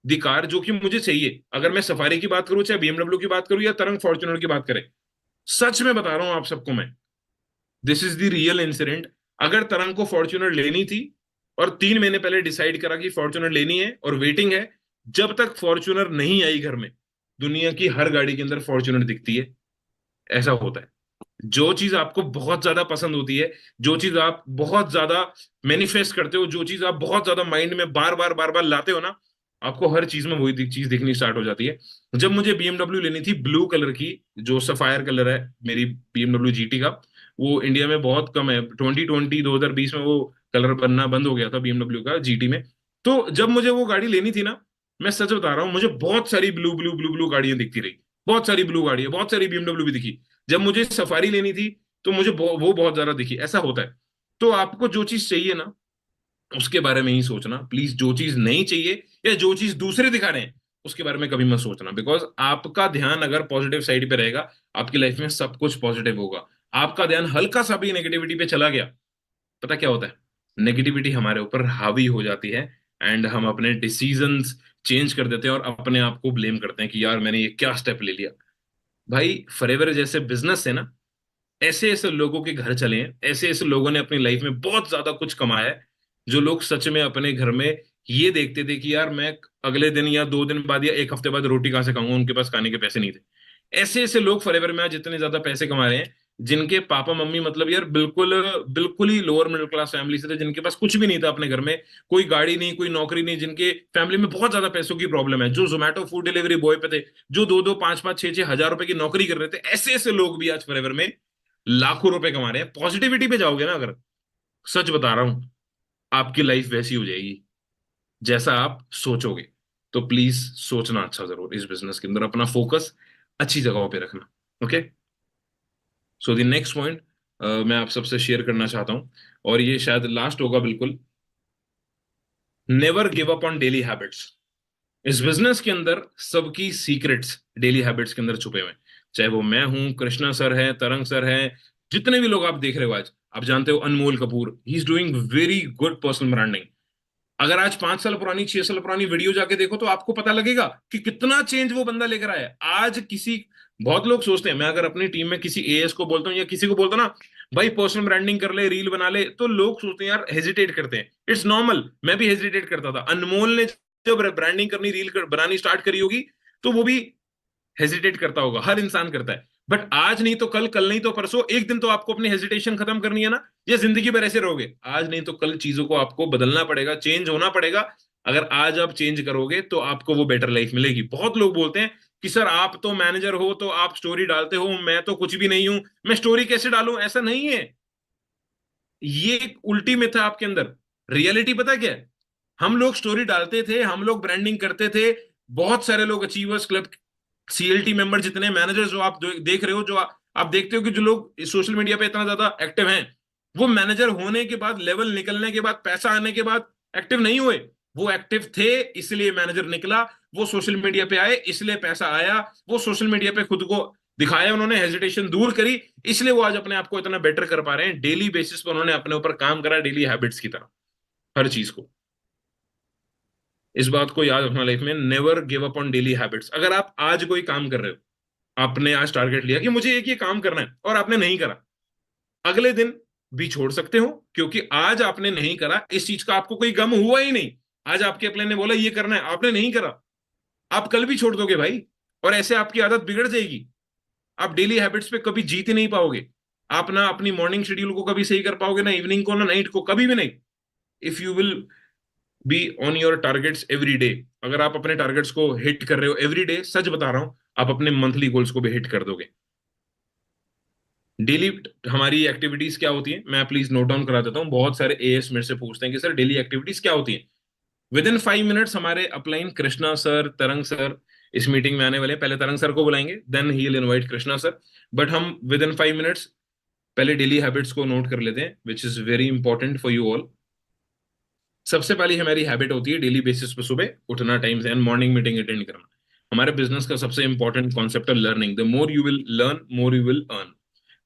the car जो कि मुझे चाहिए, अगर मैं सफारी की बात करूं, चाहे बीएमडब्ल्यू की बात करूं, या तरंग फॉर्च्यूनर की बात करें, सच में बता रहा हूं आप सबको मैं, this is the real incident. अगर तरंग को फॉर्च्यूनर लेनी थी, और 3 महीने पहले डिसाइड करा कि फॉर्च्यूनर लेनी है, और वेटिंग है, जब तक फॉर्च्यूनर नहीं आई घर में, दुनिया की हर गाड़ी के अंदर फॉर्च्यूनर दिखती है। ऐसा होता है। जो चीज आपको बहुत ज्यादा पसंद होती है, जो चीज आप बहुत ज्यादा मैनिफेस्ट करते हो, जो चीज आप बहुत ज्यादा माइंड में बार बार लाते हो ना, आपको हर चीज में वही चीज दिखनी स्टार्ट हो जाती है। जब मुझे बीएमडब्ल्यू लेनी थी ब्लू कलर की, जो सफायर कलर है मेरी बीएमडब्ल्यू जीटी का, वो इंडिया में बहुत कम है, 2020 में वो कलर बनना बंद हो गया था बीएमडब्ल्यू का जीटी में। तो जब मुझे वो गाड़ी लेनी थी ना, मैं सच बता रहा हूँ, मुझे बहुत सारी ब्लू ब्लू ब्लू ब्लू गाड़ियां दिखती रही, बहुत सारी ब्लू गाड़ियां, बहुत सारी बीएमडब्ल्यू भी दिखी। जब मुझे सफारी लेनी थी, तो मुझे वो बहुत ज्यादा दिखी। ऐसा होता है। तो आपको जो चीज चाहिए ना, उसके बारे में ही सोचना प्लीज। जो चीज नहीं चाहिए, या जो चीज दूसरे दिखा रहे हैं, उसके बारे में कभी मत सोचना। बिकॉज आपका ध्यान अगर पॉजिटिव साइड पे रहेगा, आपकी लाइफ में सब कुछ पॉजिटिव होगा। आपका ध्यान हल्का सा भी नेगेटिविटी पे चला गया, पता क्या होता है? नेगेटिविटी हमारे ऊपर हावी हो जाती है, एंड हम अपने डिसीजंस चेंज कर देते हैं, और अपने आप को ब्लेम करते हैं कि यार मैंने ये क्या स्टेप ले लिया। भाई फॉरएवर जैसे बिजनेस है ना, ऐसे ऐसे लोगों के घर चले हैं, ऐसे ऐसे लोगों ने अपनी लाइफ में बहुत ज्यादा कुछ कमाया है, जो लोग सच में अपने घर में ये देखते थे कि यार मैं अगले दिन या 2 दिन बाद या एक हफ्ते बाद रोटी कहाँ से खाऊंगा, उनके पास खाने के पैसे नहीं थे। ऐसे ऐसे लोग फॉरएवर में आज इतने ज्यादा पैसे कमा रहे हैं, जिनके पापा मम्मी मतलब यार बिल्कुल बिल्कुल ही लोअर मिडिल क्लास फैमिली से थे, जिनके पास कुछ भी नहीं था अपने घर में, कोई गाड़ी नहीं, कोई नौकरी नहीं, जिनके फैमिली में बहुत ज्यादा पैसों की प्रॉब्लम है, जो जोमेटो फूड डिलीवरी बॉय पे थे, जो 2-2 5-5 6-6 हजार रुपए की नौकरी कर रहे थे, ऐसे ऐसे लोग भी आज फॉरएवर में लाखों रुपए कमा रहे हैं। पॉजिटिविटी पे जाओगे ना अगर, सच बता रहा हूं, आपकी लाइफ वैसी हो जाएगी जैसा आप सोचोगे। तो प्लीज सोचना अच्छा जरूर, इस बिजनेस के अंदर अपना फोकस अच्छी जगहों पे रखना। Okay, so the next point मैं आप सबसे शेयर करना चाहता हूं, और ये शायद लास्ट होगा बिल्कुल। Never give up on daily habits. इस बिजनेस के अंदर सबकी सीक्रेट्स डेली हैबिट्स के अंदर छुपे हुए हैं। चाहे वो मैं हूं, कृष्णा सर है, तरंग सर है, जितने भी लोग आप देख रहे हो आज, आप जानते हो Anmol Kapoor, he is doing very good personal branding. अगर आज 5 साल पुरानी, 6 साल पुरानी वीडियो जाके देखो तो आपको पता लगेगा कि कितना चेंज वो बंदा लेकर आया है। आज किसी, बहुत लोग सोचते हैं, मैं अगर अपनी टीम में किसी एएस को बोलता हूँ या किसी को बोलता हूँ ना भाई पर्सनल ब्रांडिंग कर ले, रील बना ले, तो लोग सोचते हैं यार, हेजिटेट करते हैं। इट्स नॉर्मल, मैं भी हेजिटेट करता था। अनमोल ने जब ब्रांडिंग करनी, बनानी स्टार्ट करी होगी, तो वो भी हेजिटेट करता होगा, हर इंसान करता है। बट आज नहीं तो कल, कल नहीं तो परसों, एक दिन तो आपको अपनी हेजिटेशन खत्म करनी है ना, या जिंदगी भर ऐसे रहोगे? आज नहीं तो कल चीजों को आपको बदलना पड़ेगा, चेंज होना पड़ेगा। अगर आज आप चेंज करोगे तो आपको वो बेटर लाइफ मिलेगी। बहुत लोग बोलते हैं कि सर आप तो मैनेजर हो, तो आप स्टोरी डालते हो, मैं तो कुछ भी नहीं हूं, मैं स्टोरी कैसे डालूं? ऐसा नहीं है, ये एक उल्टी मिथ है आपके अंदर। रियलिटी पता क्या है? हम लोग स्टोरी डालते थे, हम लोग ब्रांडिंग करते थे, बहुत सारे लोग अचीवर्स क्लब, सीएलटी मेंबर, जितने मैनेजर्स जो आप देख रहे हो, जो आप देखते हो कि जो लोग सोशल मीडिया पे इतना ज्यादा एक्टिव हैं, वो मैनेजर होने के बाद, लेवल निकलने के बाद, पैसा आने के बाद एक्टिव नहीं हुए। वो एक्टिव थे इसलिए मैनेजर निकला, वो सोशल मीडिया पे आए इसलिए पैसा आया, वो सोशल मीडिया पे खुद को दिखाया, उन्होंने हेजिटेशन दूर करी, इसलिए वो आज अपने आप को इतना बेटर कर पा रहे हैं। डेली बेसिस पर उन्होंने अपने ऊपर काम करा, डेली हैबिट्स की तरह, हर चीज को। इस बात को याद रखना लाइफ में, never give up on daily habits. अगर आप आज कोई काम कर रहे हो, आपने आज टारगेट लिया कि मुझे एक ये काम करना है, और आपने नहीं करा, अगले दिन भी छोड़ सकते हो, क्योंकि आज आपने नहीं करा, इस चीज का आपको कोई गम हुआ ही नहीं। आज आपके प्लान ने बोला ये करना है, आपने नहीं करा, आप कल भी छोड़ दोगे भाई, और ऐसे आपकी आदत बिगड़ जाएगी। आप डेली हैबिट्स पे कभी जीत ही नहीं पाओगे। आप ना अपनी मॉर्निंग शेड्यूल को कभी सही कर पाओगे, ना इवनिंग को, ना नाइट को, कभी भी नहीं। If you will be on your targets every day, अगर आप अपने टारगेट्स को हिट कर रहे हो एवरी डे, सच बता रहा हूं, आप अपने मंथली गोल्स को भी हिट कर दोगे। डेली हमारी एक्टिविटीज क्या होती है, मैं प्लीज नोट डाउन करा देता हूँ। बहुत सारे एएस मेरे से पूछते हैं कि सर डेली एक्टिविटीज क्या होती है। विद इन 5 मिनट्स हमारे upline Krishna sir, Tarang sir इस मीटिंग में आने वाले हैं। पहले तरंग सर को बुलाएंगे, then he will invite Krishna sir. But हम विद इन 5 मिनट्स पहले डेली हैबिट्स को नोट कर लेते हैं, which is very important for you all. सबसे पहली हमारी हैबिट होती है डेली बेसिस पे सुबह उठना टाइम से, एंड मॉर्निंग मीटिंग अटेंड करना। हमारे बिजनेस का सबसे इंपॉर्टेंट कॉन्सेप्ट है learning. The more you will learn, more you will earn.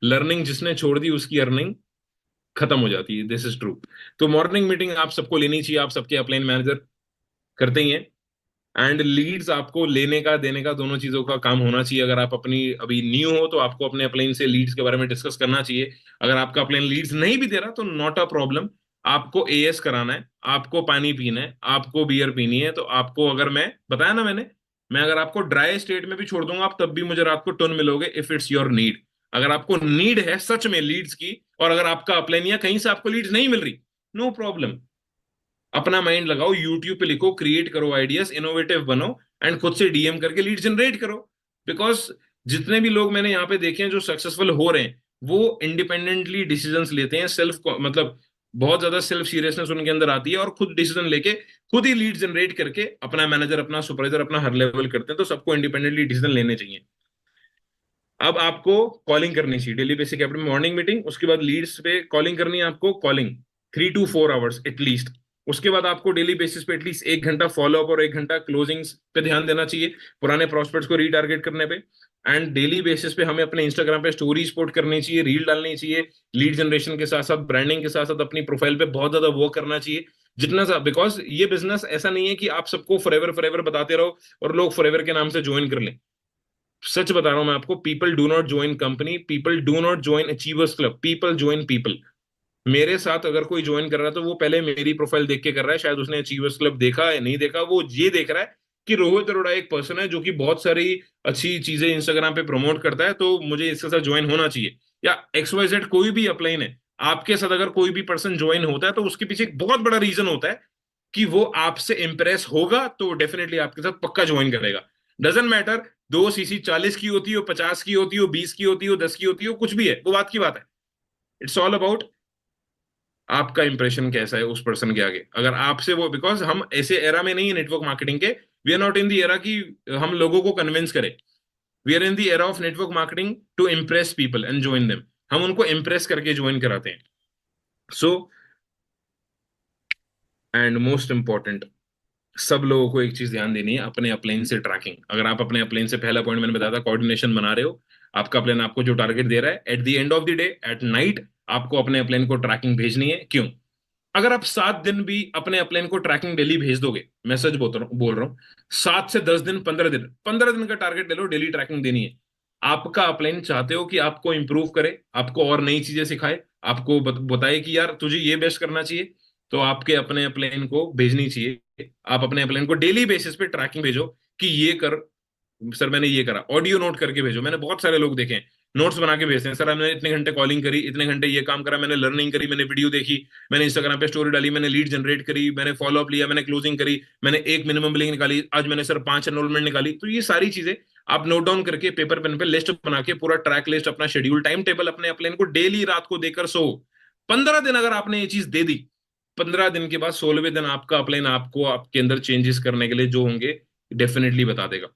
Learning जिसने छोड़ दी उसकी अर्निंग खत्म हो जाती है, दिस इज ट्रू। तो मॉर्निंग मीटिंग आप सबको लेनी चाहिए, आप सबके अपलाइन मैनेजर करते ही हैं। एंड लीड्स आपको लेने का, देने का, दोनों चीजों का काम होना चाहिए। अगर आप अपनी अभी न्यू हो तो आपको अपने अपलाइन से लीड्स के बारे में डिस्कस करना चाहिए। अगर आपका अपलाइन लीड्स नहीं भी दे रहा तो नॉट अ प्रॉब्लम, आपको एएस कराना है, आपको पानी पीना है, आपको बियर पीनी है, तो आपको, अगर मैं बताया ना मैंने, मैं अगर आपको ड्राई स्टेट में भी छोड़ दूंगा आप तब भी मुझे रात को टोन मिलोगे, इफ इट्स योर नीड। अगर आपको नीड है सच में लीड्स की, और अगर आपका अपलाइन या कहीं से आपको लीड्स नहीं मिल रही, नो प्रॉब्लम, अपना माइंड लगाओ, यूट्यूब पे लिखो, क्रिएट करो आइडियाज, इनोवेटिव बनो, एंड खुद से डीएम करके लीड जनरेट करो। बिकॉज जितने भी लोग मैंने यहाँ पे देखे हैं जो सक्सेसफुल हो रहे हैं, वो इंडिपेंडेंटली डिसीजंस लेते हैं, सेल्फ मतलब बहुत ज्यादा सेल्फ सीरियसनेस उनके अंदर आती है, और खुद डिसीजन लेके खुद ही लीड जनरेट करके अपना मैनेजर, अपना सुपरवाइजर, अपना हर लेवल करते हैं। तो सबको इंडिपेंडेंटली डिसीजन लेने चाहिए। अब आपको कॉलिंग करनी चाहिए डेली बेसिक एफर्ट में, मॉर्निंग मीटिंग, उसके बाद लीड्स पे कॉलिंग करनी है आपको, कॉलिंग 3 to 4 आवर्स एटलीस्ट। उसके बाद आपको डेली बेसिस पे एटलीस्ट 1 घंटा फॉलोअप और 1 घंटा क्लोजिंग्स पे ध्यान देना चाहिए, पुराने प्रोस्पेक्ट्स को रीटारगेट करने पे। एंड डेली बेसिस पे हमें अपने इंस्टाग्राम पे स्टोरी पोस्ट करनी चाहिए, रील डालनी चाहिए, लीड जनरेशन के साथ साथ, ब्रांडिंग के साथ साथ अपनी प्रोफाइल पे बहुत ज्यादा वर्क करना चाहिए, जितना सा। बिकॉज ये बिजनेस ऐसा नहीं है कि आप सबको फॉरएवर फॉरएवर बताते रहो और लोग फॉरएवर के नाम से ज्वाइन कर लें। सच बता रहा हूं मैं आपको, people do not join company, people do not join achievers club, people join people. मेरे साथ अगर कोई ज्वाइन कर रहा है तो वो पहले मेरी प्रोफाइल देख के कर रहा है, शायद उसने अचीवर्स क्लब देखा है, नहीं देखा, वो ये देख रहा है कि रोहित अरोड़ा एक पर्सन है जो कि बहुत सारी अच्छी चीजें इंस्टाग्राम पे प्रमोट करता है, तो मुझे इसके साथ ज्वाइन होना चाहिए। या XYZ कोई भी अपलाइन है, आपके साथ अगर कोई भी पर्सन ज्वाइन होता है तो उसके पीछे एक बहुत बड़ा रीजन होता है कि वो आपसे इंप्रेस होगा, तो डेफिनेटली आपके साथ पक्का ज्वाइन करेगा। डजेंट मैटर 2 सीसी 40 की होती हो, 50 की होती हो, 20 की होती हो, 10 की होती हो, कुछ भी है, वो बात की बात है। इट्स ऑल अबाउट आपका इंप्रेशन कैसा है उस पर्सन के आगे। अगर आपसे वो, बिकॉज हम ऐसे एरा में नहीं है नेटवर्क मार्केटिंग के, we are not in the era कि हम लोगों को कन्विंस करें। We are in the era of network marketing to impress people and join them. हम उनको इम्प्रेस करके ज्वाइन कराते हैं। सो एंड मोस्ट इंपॉर्टेंट, सब लोगों को एक चीज ध्यान देनी है, अपने अपलाइन से ट्रैकिंग। अगर आप अपने अपलाइन से, पहला पॉइंट मैंने बताया था, कोऑर्डिनेशन बना रहे हो, आपका प्लान आपको जो टारगेट दे रहा है, at the end of the day at night आपको अपने अपलाइन को ट्रैकिंग भेजनी है। क्यों? अगर आप 7 दिन भी अपने अपलाइन को ट्रैकिंग डेली भेज दोगे, मैं सच बोल रहा हूँ, 7 से 10 दिन, 15 दिन, 15 दिन का टारगेट ले लो, डेली ट्रैकिंग देनी है। आपका अपलाइन चाहते हो कि आपको इंप्रूव करे, आपको और नई चीजें सिखाए, आपको बताए कि यार तुझे ये बेस्ट करना चाहिए, तो आपके अपने अपलाइन को भेजनी चाहिए। आप अपने अपलाइन को डेली बेसिस पे ट्रैकिंग भेजो कि ये कर सर, मैंने ये करा, ऑडियो नोट करके भेजो। मैंने बहुत सारे लोग देखे हैं, नोट्स बना के भेजते हैं, सर हमने इतने घंटे कॉलिंग करी, इतने घंटे ये काम करा, मैंने लर्निंग करी, मैंने वीडियो देखी, मैंने इंस्टाग्राम पे स्टोरी डाली, मैंने लीड जनरेट करी, मैंने फॉलो अप लिया, मैंने क्लोजिंग करी, मैंने एक मिनिमम बिलिंग निकाली, आज मैंने सर 5 एनरोलमेंट निकाली। तो ये सारी चीजें आप नोट डाउन करके पेपर पेन पे लिस्ट बना के, पूरा ट्रैक लिस्ट, अपना शेड्यूल, टाइम टेबल अपने अपने को डेली रात को देकर सो। 15 दिन अगर आपने ये चीज दे दी, 15 दिन के बाद 16वें दिन आपका अपलाइन आपको आपके अंदर चेंजेस करने के लिए जो होंगे डेफिनेटली बता देगा।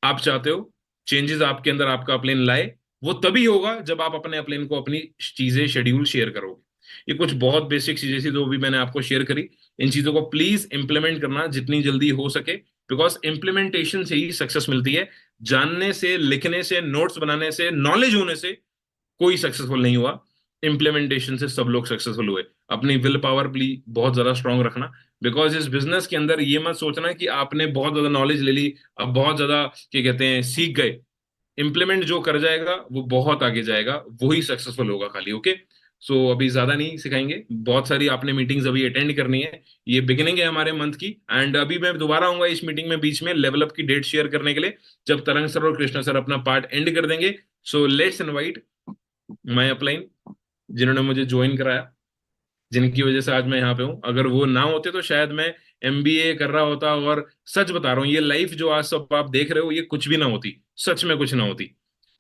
आप चाहते हो चेंजेस आपके अंदर आपका अपलाइन लाए, वो तभी होगा जब आप अपने अपलाइन को अपनी चीजें, शेड्यूल शेयर करोगे। ये कुछ बहुत बेसिक चीजें थी जो भी मैंने आपको शेयर करी। इन चीजों को प्लीज इंप्लीमेंट करना जितनी जल्दी हो सके, बिकॉज इंप्लीमेंटेशन से ही सक्सेस मिलती है। जानने से, लिखने से, नोट्स बनाने से, नॉलेज होने से कोई सक्सेसफुल नहीं हुआ। इंप्लीमेंटेशन से सब लोग सक्सेसफुल हुए। अपनी विल पावर प्लीज बहुत ज्यादा स्ट्रांग रखना, बिकॉज इस बिजनेस के अंदर ये मत सोचना कि आपने बहुत ज्यादा नॉलेज ले ली, अब बहुत ज्यादा क्या कहते हैं सीख गए। इंप्लीमेंट जो कर जाएगा वो बहुत आगे जाएगा, वही सक्सेसफुल होगा खाली। ओके, सो अभी ज्यादा नहीं सिखाएंगे, बहुत सारी आपने मीटिंग्स अभी अटेंड करनी है। ये बिगिनिंग है हमारे मंथ की, एंड अभी मैं दोबारा आऊंगा इस मीटिंग में बीच में लेवल अप की डेट शेयर करने के लिए, जब तरंग सर और कृष्णा सर अपना पार्ट एंड कर देंगे। So let's invite my upline, जिन्होंने मुझे ज्वाइन कराया, जिनकी वजह से आज मैं यहाँ पे हूँ। अगर वो ना होते तो शायद मैं MBA कर रहा होता। और सच बता रहा हूँ, ये लाइफ जो आज सब आप देख रहे हो, ये कुछ भी ना होती, सच में कुछ ना होती।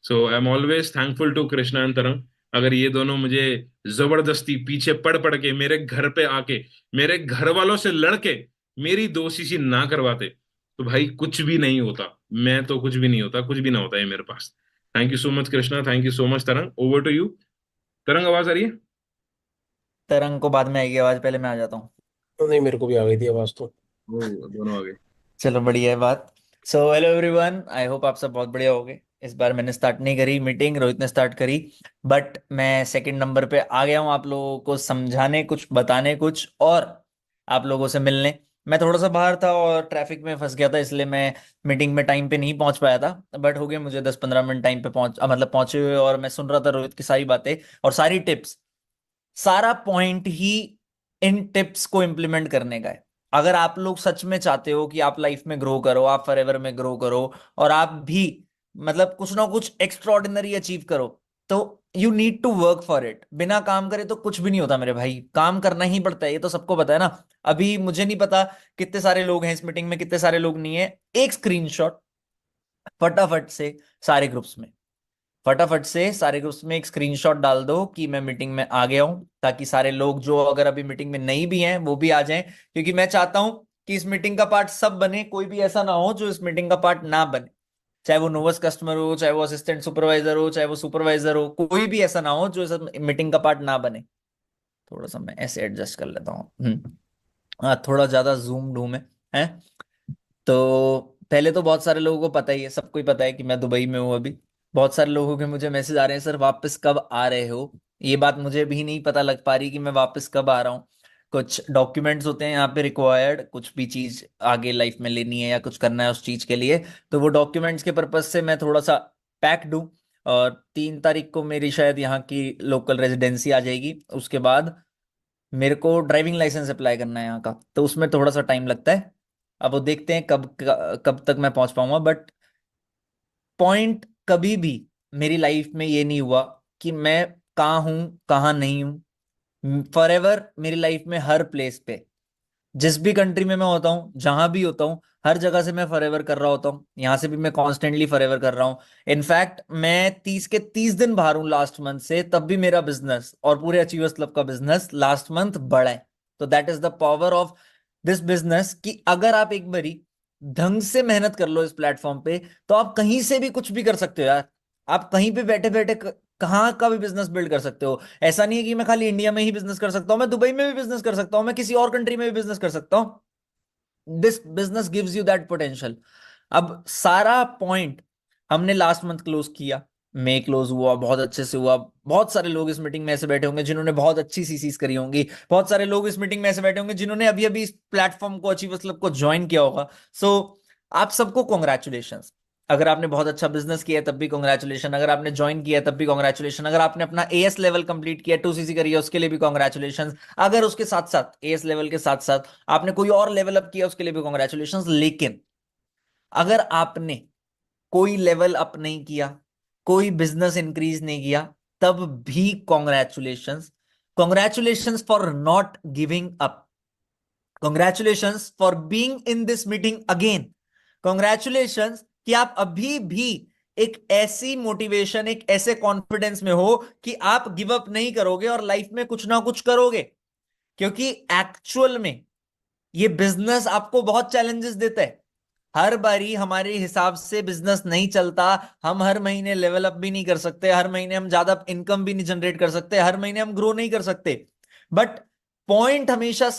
So I am always thankful to Krishna and Tarang. अगर ये दोनों मुझे जबरदस्ती पीछे पड़ पड़ के मेरे घर पे आके, मेरे घर वालों से लड़के मेरी 2 सीसी ना करवाते, तो भाई कुछ भी नहीं होता। मैं तो कुछ भी नहीं होता, कुछ भी ना होता है मेरे पास। Thank you so much Krishna, thank you so much Tarang. Over to you. Tarang, आवाज आ रही है? तरंग को बाद में आएगी आवाज, पहले मैं आ जाता हूँ। तो नहीं, मेरे को भी आ गई थी आवाज तो। वो दोनों आ गए। चलो बढ़िया है बात। So hello everyone, I hope आप सब बहुत बढ़िया होगे। इस बार मैंने स्टार्ट नहीं करी मीटिंग, रोहित ने स्टार्ट करी। बट मैं सेकंड नंबर पे आ गया हूँ आप लोगों को समझाने, कुछ बताने, कुछ और आप लोगों से मिलने। मैं थोड़ा सा बाहर था और ट्रैफिक में फंस गया था, इसलिए मैं मीटिंग में टाइम पे नहीं पहुंच पाया था। बट हो गया मुझे 10-15 मिनट टाइम पे मतलब पहुंचे हुए, और मैं सुन रहा था रोहित की सारी बातें और सारी टिप्स। सारा पॉइंट ही इन टिप्स को इम्प्लीमेंट करने का है। अगर आप लोग सच में चाहते हो कि आप लाइफ में ग्रो करो, आप फॉरएवर में ग्रो करो, और आप भी मतलब कुछ ना कुछ एक्स्ट्रॉर्डिनरी अचीव करो, तो you need to work for it. बिना काम करे तो कुछ भी नहीं होता मेरे भाई, काम करना ही पड़ता है, ये तो सबको पता है ना। अभी मुझे नहीं पता कितने सारे लोग हैं इस मीटिंग में, कितने सारे लोग नहीं है। एक स्क्रीनशॉट फटाफट से सारे ग्रुप्स में, फटाफट से सारे ग्रुप्स में एक स्क्रीनशॉट डाल दो कि मैं मीटिंग में आ गया हूं, ताकि सारे लोग जो अगर अभी मीटिंग में नहीं भी हैं वो भी आ जाएं। क्योंकि मैं चाहता हूं कि इस मीटिंग का पार्ट सब बने, कोई भी ऐसा ना हो जो इस मीटिंग का पार्ट ना बने। चाहे वो नोवस कस्टमर हो, चाहे वो असिस्टेंट सुपरवाइजर हो, चाहे वो सुपरवाइजर हो, कोई भी ऐसा ना हो जो इस मीटिंग का पार्ट ना बने। थोड़ा सा मैं ऐसे एडजस्ट कर लेता हूँ। हाँ, थोड़ा ज्यादा जूम हूं मैं। है तो पहले तो बहुत सारे लोगों को पता ही है, सबको ही पता है कि मैं दुबई में हूँ अभी। बहुत सारे लोगों के मुझे मैसेज आ रहे हैं, सर वापस कब आ रहे हो। ये बात मुझे भी नहीं पता लग पा रही कि मैं वापस कब आ रहा हूँ। कुछ डॉक्यूमेंट्स होते हैं यहाँ पे रिक्वायर्ड, कुछ भी चीज आगे लाइफ में लेनी है या कुछ करना है उस चीज के लिए, तो वो डॉक्यूमेंट्स के पर्पज से मैं थोड़ा सा पैक्ड हूँ। और 3 तारीख को मेरी शायद यहाँ की लोकल रेजिडेंसी आ जाएगी। उसके बाद मेरे को ड्राइविंग लाइसेंस अप्लाई करना है यहाँ का, तो उसमें थोड़ा सा टाइम लगता है। अब वो देखते हैं कब कब तक मैं पहुंच पाऊंगा। बट पॉइंट कभी भी मेरी लाइफ में ये नहीं हुआ कि मैं कहाँ हूं कहाँ नहीं हूं। फॉर एवर मेरी लाइफ में हर प्लेस पे, जिस भी कंट्री में मैं होता हूँ, जहां भी होता हूँ, हर जगह से मैं फॉरएवर कर रहा होता हूँ। यहां से भी मैं कॉन्स्टेंटली फॉरएवर कर रहा हूँ। इनफैक्ट मैं 30 के 30 दिन बाहर हूँ लास्ट मंथ से, तब भी मेरा बिजनेस और पूरे अचीवर्स क्लब का बिजनेस लास्ट मंथ बढ़ा है। तो that is the power of this business, कि अगर आप एक बारी ढंग से मेहनत कर लो इस प्लेटफॉर्म पे, तो आप कहीं से भी कुछ भी कर सकते हो यार। आप कहीं पे बैठे बैठे कहाँ का भी बिजनेस बिल्ड कर सकते हो। ऐसा नहीं है कि मैं खाली इंडिया में ही बिजनेस कर सकता हूँ, मैं दुबई में भी बिजनेस कर सकता हूँ, मैं किसी और कंट्री में भी बिजनेस कर सकता हूँ। This business gives you that potential. अब सारा पॉइंट हमने लास्ट मंथ क्लोज किया, मई क्लोज हुआ, बहुत अच्छे से हुआ। बहुत सारे लोग इस मीटिंग में ऐसे बैठे होंगे जिन्होंने बहुत अच्छी सीसीज करी होंगी। बहुत सारे लोग इस मीटिंग में ऐसे बैठे होंगे जिन्होंने अभी अभी इस प्लेटफॉर्म को, अचीवर्स क्लब को ज्वाइन किया होगा। सो आप सबको कॉन्ग्रेचुलेशन। अगर आपने बहुत अच्छा बिजनेस किया है तब भी कॉन्ग्रेचुलेशन, अगर आपने ज्वाइन किया है तब भी कॉन्ग्रेचुलेशन, अगर आपने अपना एएस लेवल कंप्लीट किया, 2सीसी करी है, उसके लिए भी कॉन्ग्रेचुलेशन, अगर उसके साथ साथ एएस लेवल के साथ साथ आपने कोई और लेवल अप किया उसके लिए भी कॉन्ग्रेचुलेशन। लेकिन अगर आपने कोई लेवल अप नहीं किया, कोई बिजनेस इंक्रीज नहीं किया, तब भी congratulations. Congratulations for not giving up. Congratulations for being in this meeting again. Congratulations कि आप अभी भी एक ऐसी मोटिवेशन, एक ऐसे कॉन्फिडेंस में हो कि आप गिव अप नहीं करोगे और लाइफ में कुछ ना कुछ करोगे। क्योंकि एक्चुअल में ये बिजनेस आपको बहुत चैलेंजेस देता है। हर बारी हमारे हिसाब से बिजनेस नहीं चलता। हम हर महीने लेवल अप भी नहीं कर सकते, हर महीने हम ज्यादा इनकम भी नहीं जनरेट कर सकते, हर महीने हम ग्रो नहीं कर सकते। बट पॉइंट हमेशा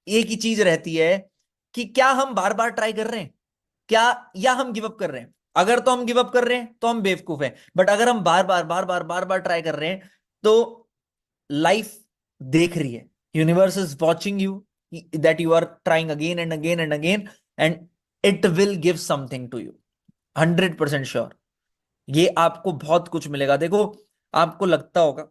एक ही चीज रहती है कि क्या हम बार बार ट्राई कर रहे हैं, क्या, या हम गिव अप कर रहे हैं। अगर तो हम गिव अप कर रहे हैं तो हम बेवकूफ हैं। बट अगर हम बार बार बार बार बार बार ट्राई कर रहे हैं, तो लाइफ देख रही है, universe is watching you, that you are trying again and again and again, and it will give something to you. 100% sure ये आपको बहुत कुछ मिलेगा। देखो, आपको लगता होगा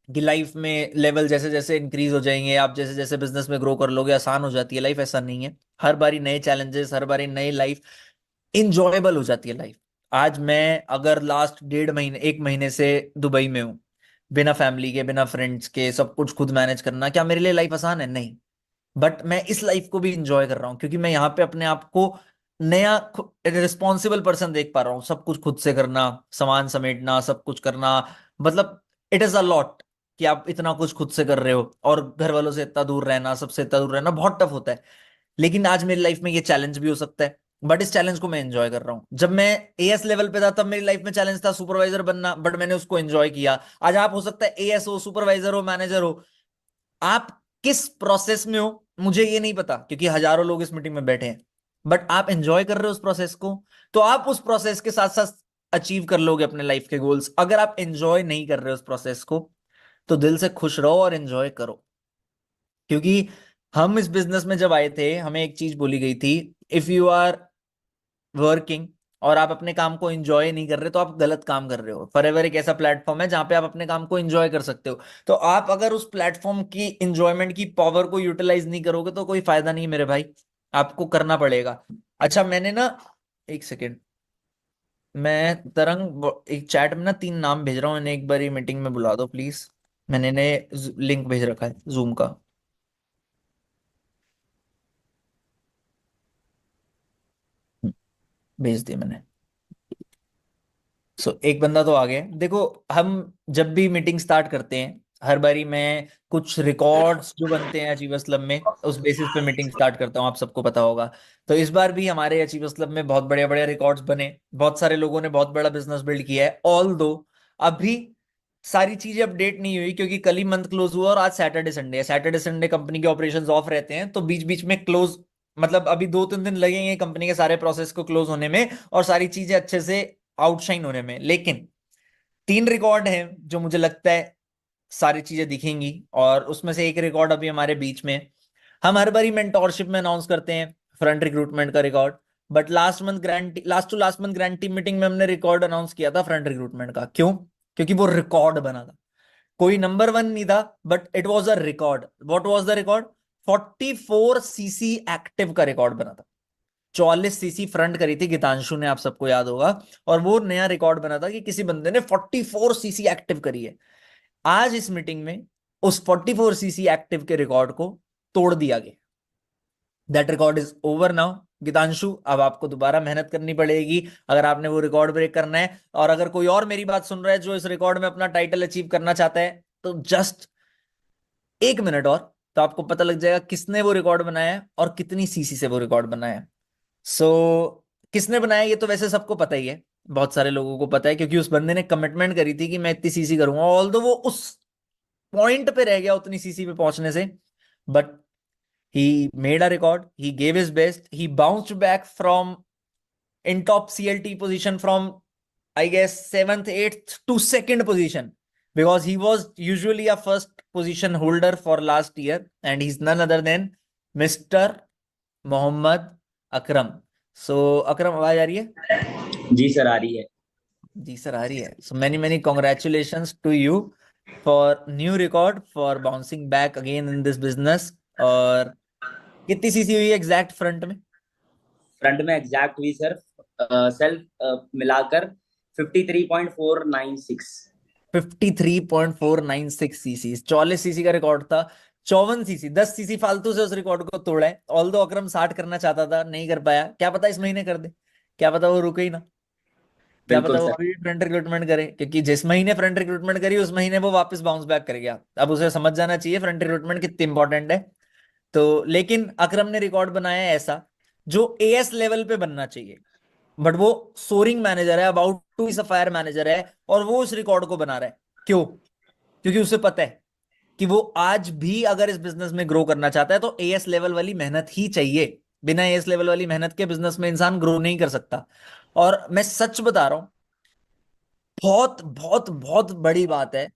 कि लाइफ में लेवल जैसे जैसे इंक्रीज हो जाएंगे, आप जैसे जैसे बिजनेस में ग्रो कर लोगे, आसान हो जाती है लाइफ। ऐसा नहीं है। हर बारी नए चैलेंजेस, हर बारी नई लाइफ, इंजॉयबल हो जाती है लाइफ। आज मैं अगर लास्ट 1.5 महीने, 1 महीने से दुबई में हूं, बिना फैमिली के, बिना फ्रेंड्स के, सब कुछ खुद मैनेज करना, क्या मेरे लिए लाइफ आसान है? नहीं। बट मैं इस लाइफ को भी इंजॉय कर रहा हूँ, क्योंकि मैं यहाँ पे अपने आप को नया रिस्पॉन्सिबल पर्सन देख पा रहा हूँ। सब कुछ खुद से करना, सामान समेटना, सब कुछ करना, मतलब इट इज अ लॉट कि आप इतना कुछ खुद से कर रहे हो, और घर वालों से इतना दूर रहना, सबसे इतना दूर रहना बहुत टफ होता है। लेकिन आज मेरी लाइफ में ये चैलेंज भी हो सकता है, बट इस चैलेंज को मैं एंजॉय कर रहा हूँ। जब मैं एएस लेवल पे था तब मेरी लाइफ में चैलेंज था सुपरवाइजर बनना, बट मैंने उसको एंजॉय किया। आज आप हो सकता है एएस हो, सुपरवाइजर हो, मैनेजर हो, आप किस प्रोसेस में हो मुझे ये नहीं पता, क्योंकि हजारों लोग इस मीटिंग में बैठे हैं। बट आप एंजॉय कर रहे हो उस प्रोसेस को, तो आप उस प्रोसेस के साथ साथ अचीव कर लोगे अपने लाइफ के गोल्स। अगर आप एंजॉय नहीं कर रहे हो उस प्रोसेस को, तो दिल से खुश रहो और एंजॉय करो। क्योंकि हम इस बिजनेस में जब आए थे, हमें एक चीज बोली गई थी, इफ यू आर वर्किंग और आप अपने काम को एंजॉय नहीं कर रहे, तो आप गलत काम कर रहे हो। फॉरएवर एक ऐसा प्लेटफॉर्म है जहां पे आप अपने काम को एंजॉय कर सकते हो। तो आप अगर उस प्लेटफॉर्म की एंजॉयमेंट की पावर को यूटिलाइज नहीं करोगे, तो कोई फायदा नहीं मेरे भाई, आपको करना पड़ेगा। अच्छा, मैंने ना, एक सेकेंड, मैं तरंग एक चैट में ना 3 नाम भेज रहा हूँ, इन्हें एक बार मीटिंग में बुला दो प्लीज। मैंने इन्हें लिंक भेज रखा है जूम का। भेज दिया मैंने। एक बंदा तो आ गया। देखो, हम जब भी मीटिंग स्टार्ट करते हैं, हर बारी मैं कुछ रिकॉर्ड्स जो बनते हैं अचीवर्स क्लब में, उस बेसिस पे मीटिंग स्टार्ट करता हूँ, आप सबको पता होगा। तो इस बार भी हमारे अचीवर्स क्लब में बहुत बढ़िया बढ़िया रिकॉर्ड्स बने। बहुत सारे लोगों ने बहुत बड़ा बिजनेस बिल्ड किया है। ऑल दो अभी सारी चीजें अपडेट नहीं हुई, क्योंकि कल ही मंथ क्लोज हुआ और आज सैटरडे संडे है। सैटरडे संडे कंपनी के ऑपरेशंस ऑफ रहते हैं, तो बीच बीच में क्लोज, मतलब अभी 2-3 दिन लगेंगे कंपनी के सारे प्रोसेस को क्लोज होने में और सारी चीजें अच्छे से आउटशाइन होने में। लेकिन 3 रिकॉर्ड हैं जो मुझे लगता है सारी चीजें दिखेंगी, और उसमें से एक रिकॉर्ड अभी हमारे बीच में है। हम हर बारी मेंटोरशिप में अनाउंस करते हैं फ्रंट रिक्रूटमेंट का record, but last to last month grand team meeting में हमने रिकॉर्ड अनाउंस किया था फ्रंट रिक्रूटमेंट का। क्यों? क्योंकि वो रिकॉर्ड बना था। कोई नंबर 1 नहीं था, but it was a record. What was the record? 44 CC active का रिकॉर्ड बना था। 44 सीसी फ्रंट करी थी गीतांशु ने, आप सबको याद होगा, और वो नया रिकॉर्ड बना था कि किसी बंदे ने 44 सीसी एक्टिव करी है। आज इस मीटिंग में उस 44 सीसी एक्टिव के रिकॉर्ड को तोड़ दिया गया। That record is over now. Geetanshu, अब आपको दोबारा मेहनत करनी पड़ेगी अगर आपने वो रिकॉर्ड ब्रेक करना है। और अगर कोई और मेरी बात सुन रहा है जो इस रिकॉर्ड में अपना टाइटल अचीव करना चाहता है, तो जस्ट 1 मिनट और, तो आपको पता लग जाएगा किसने वो रिकॉर्ड बनाया है और कितनी सीसी से वो रिकॉर्ड बनाया है। सो किसने बनाया ये तो वैसे सबको पता ही है, बहुत सारे लोगों को पता है, क्योंकि उस बंदे ने कमिटमेंट करी थी कि मैं इतनी सीसी करूंगा, ऑल्दो वो उस पॉइंट पे रह गया उतनी सीसी पे पहुंचने से, but he made a record, he gave his best, he bounced back from in top CLT position from, I guess, 7th 8th to 2nd position, because he was usually a first position holder for last year, and he's none other than Mr. Mohammad Akram. So Akram, आवाज आ रही है? जी sir, आ रही है। जी sir, आ रही है। So many congratulations to you for new record, for bouncing back again in this business। और कितनी CC हुई एग्जैक्ट फ्रंट में? फ्रंट में एग्जैक्ट हुई सर, सेल्फ मिलाकर 53.496। 53.496 सीसी। 44 सीसी का रिकॉर्ड था, 54 सीसी, 10 सीसी फालतू से उस रिकॉर्ड को तोड़ा है। ऑल्दो अकरम 60 करना चाहता था, नहीं कर पाया। क्या पता इस महीने कर दे, क्या पता वो रुके ही ना, क्या पता बिल्कुल वो सर। अभी फ्रंट रिक्रूटमेंट करे, क्योंकि जिस महीने फ्रंट रिक्रूटमेंट करी उस महीने वो वापस बाउंस बैक कर गया। अब उसे समझ जाना चाहिए फ्रंट रिक्रूटमेंट कितनी इंपॉर्टेंट है। तो लेकिन अकरम ने रिकॉर्ड बनाया है ऐसा जो एएस लेवल पे बनना चाहिए, बट वो सोरिंग मैनेजर है, अबाउट टू सफायर मैनेजर है, और वो उस रिकॉर्ड को बना रहा है। क्यों? क्योंकि उसे पता है कि वो आज भी अगर इस बिजनेस में ग्रो करना चाहता है तो एएस लेवल वाली मेहनत ही चाहिए। बिना एएस लेवल वाली मेहनत के बिजनेस में इंसान ग्रो नहीं कर सकता। और मैं सच बता रहा हूं, बहुत बहुत बहुत बड़ी बात है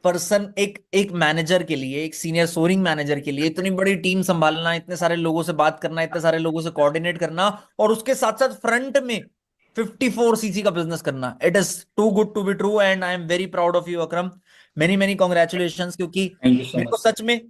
पर्सन, एक एक मैनेजर के लिए, एक सीनियर सोरिंग मैनेजर के लिए इतनी बड़ी टीम संभालना, इतने सारे लोगों से बात करना, इतने सारे लोगों से कोऑर्डिनेट करना, और उसके साथ साथ फ्रंट में 54 सीसी का बिजनेस करना। It is too good to be true, and I am very proud of you Akram. Many congratulation, क्योंकि थैंक यू सो मेरे को मच। सच में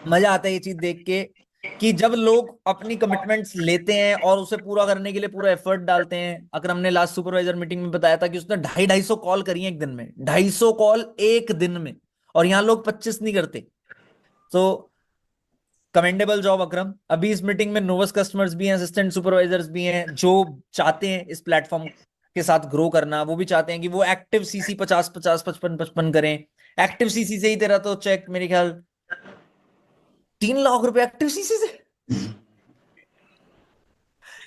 मजा आता है ये चीज देख के कि जब लोग अपनी कमिटमेंट्स लेते हैं और उसे पूरा करने के लिए पूरा एफर्ट डालते हैं। अकरम ने लास्ट सुपरवाइजर मीटिंग में बताया था कि उसने 250 कॉल करी है एक दिन में, 250 कॉल एक दिन में, और यहाँ लोग 25 नहीं करते। तो कमेंडेबल जॉब अकरम। अभी इस मीटिंग में नोवस कस्टमर्स भी हैं, असिस्टेंट सुपरवाइजर्स भी हैं, जो चाहते हैं इस प्लेटफॉर्म के साथ ग्रो करना। वो भी चाहते हैं कि वो एक्टिव सीसी 50 55 55 करें। एक्टिव सीसी से ही तेरा तो चेक मेरे ख्याल 3 लाख रुपए एक्टिव सीसी से।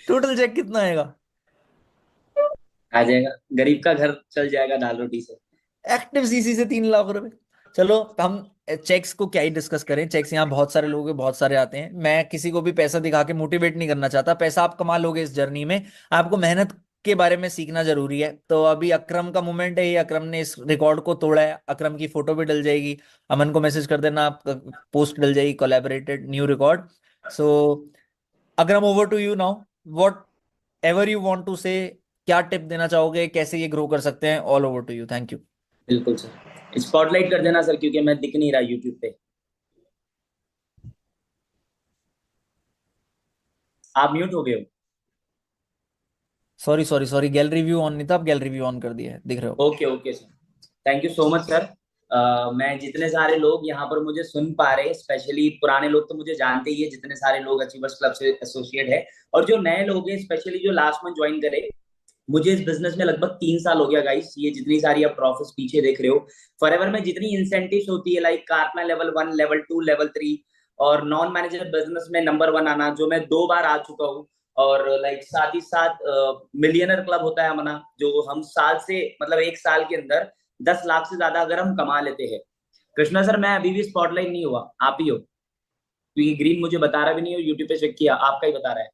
टोटल चेक कितना आएगा? आ जाएगा, गरीब का घर चल जाएगा दाल रोटी से। एक्टिव सीसी से 3 लाख रुपए। चलो हम चेक्स को क्या ही डिस्कस करें, चेक्स यहाँ बहुत सारे लोग हैं, बहुत सारे आते हैं। मैं किसी को भी पैसा दिखा के मोटिवेट नहीं करना चाहता। पैसा आप कमा लोगे इस जर्नी में, आपको मेहनत के बारे में सीखना जरूरी है। तो अभी अकरम का मोमेंट है, ये अकरम ने इस रिकॉर्ड को तोड़ा है। अकरम की फोटो भी डल जाएगी, अमन को मैसेज कर देना, आप पोस्ट डल जाएगी, collaborated new record. So Akram, over to you now, whatever you want to say. क्या टिप देना चाहोगे, कैसे ये ग्रो कर सकते हैं? All over to you, thank you. बिल्कुल सर, स्पॉटलाइट कर देना सर, क्योंकि मैं दिख नहीं रहा यूट्यूब पे। आप म्यूट हो गए हो। सॉरी, गैलरी व्यू ऑन नहीं था, अब गैलरी व्यू ऑन कर दिया है, दिख रहे हो। Okay okay sir, thank you so much sir. मैं जितने सारे लोग यहाँ पर मुझे सुन पा रहे, स्पेशली पुराने लोग तो मुझे जानते ही है, जितने सारे लोग अचीवर्स क्लब से एसोसिएट है, और जो नए लोग हैं, स्पेशली जो लास्ट मंथ ज्वाइन करे। मुझे इस बिजनेस में लगभग 3 साल हो गया गाइस। ये जितनी सारी आप प्रॉफिट्स पीछे देख रहे हो, फॉरएवर में जितनी इंसेंटिव्स होती है, लाइक कारपना लेवल 1, लेवल 2, लेवल 3, और नॉन मैनेजर बिजनेस में नंबर 1 आना, जो मैं 2 बार आ चुका हूँ। और लाइक साथ ही साथ मिलियनर क्लब होता है हमारा, जो हम साल से, मतलब 1 साल के अंदर 10 लाख से ज्यादा अगर हम कमा लेते हैं। कृष्णा सर, मैं अभी भी स्पॉटलाइट नहीं हुआ, आप ही हो, क्योंकि ग्रीन मुझे बता रहा भी नहीं हो, यूट्यूब पे चेक किया आपका ही बता रहा है।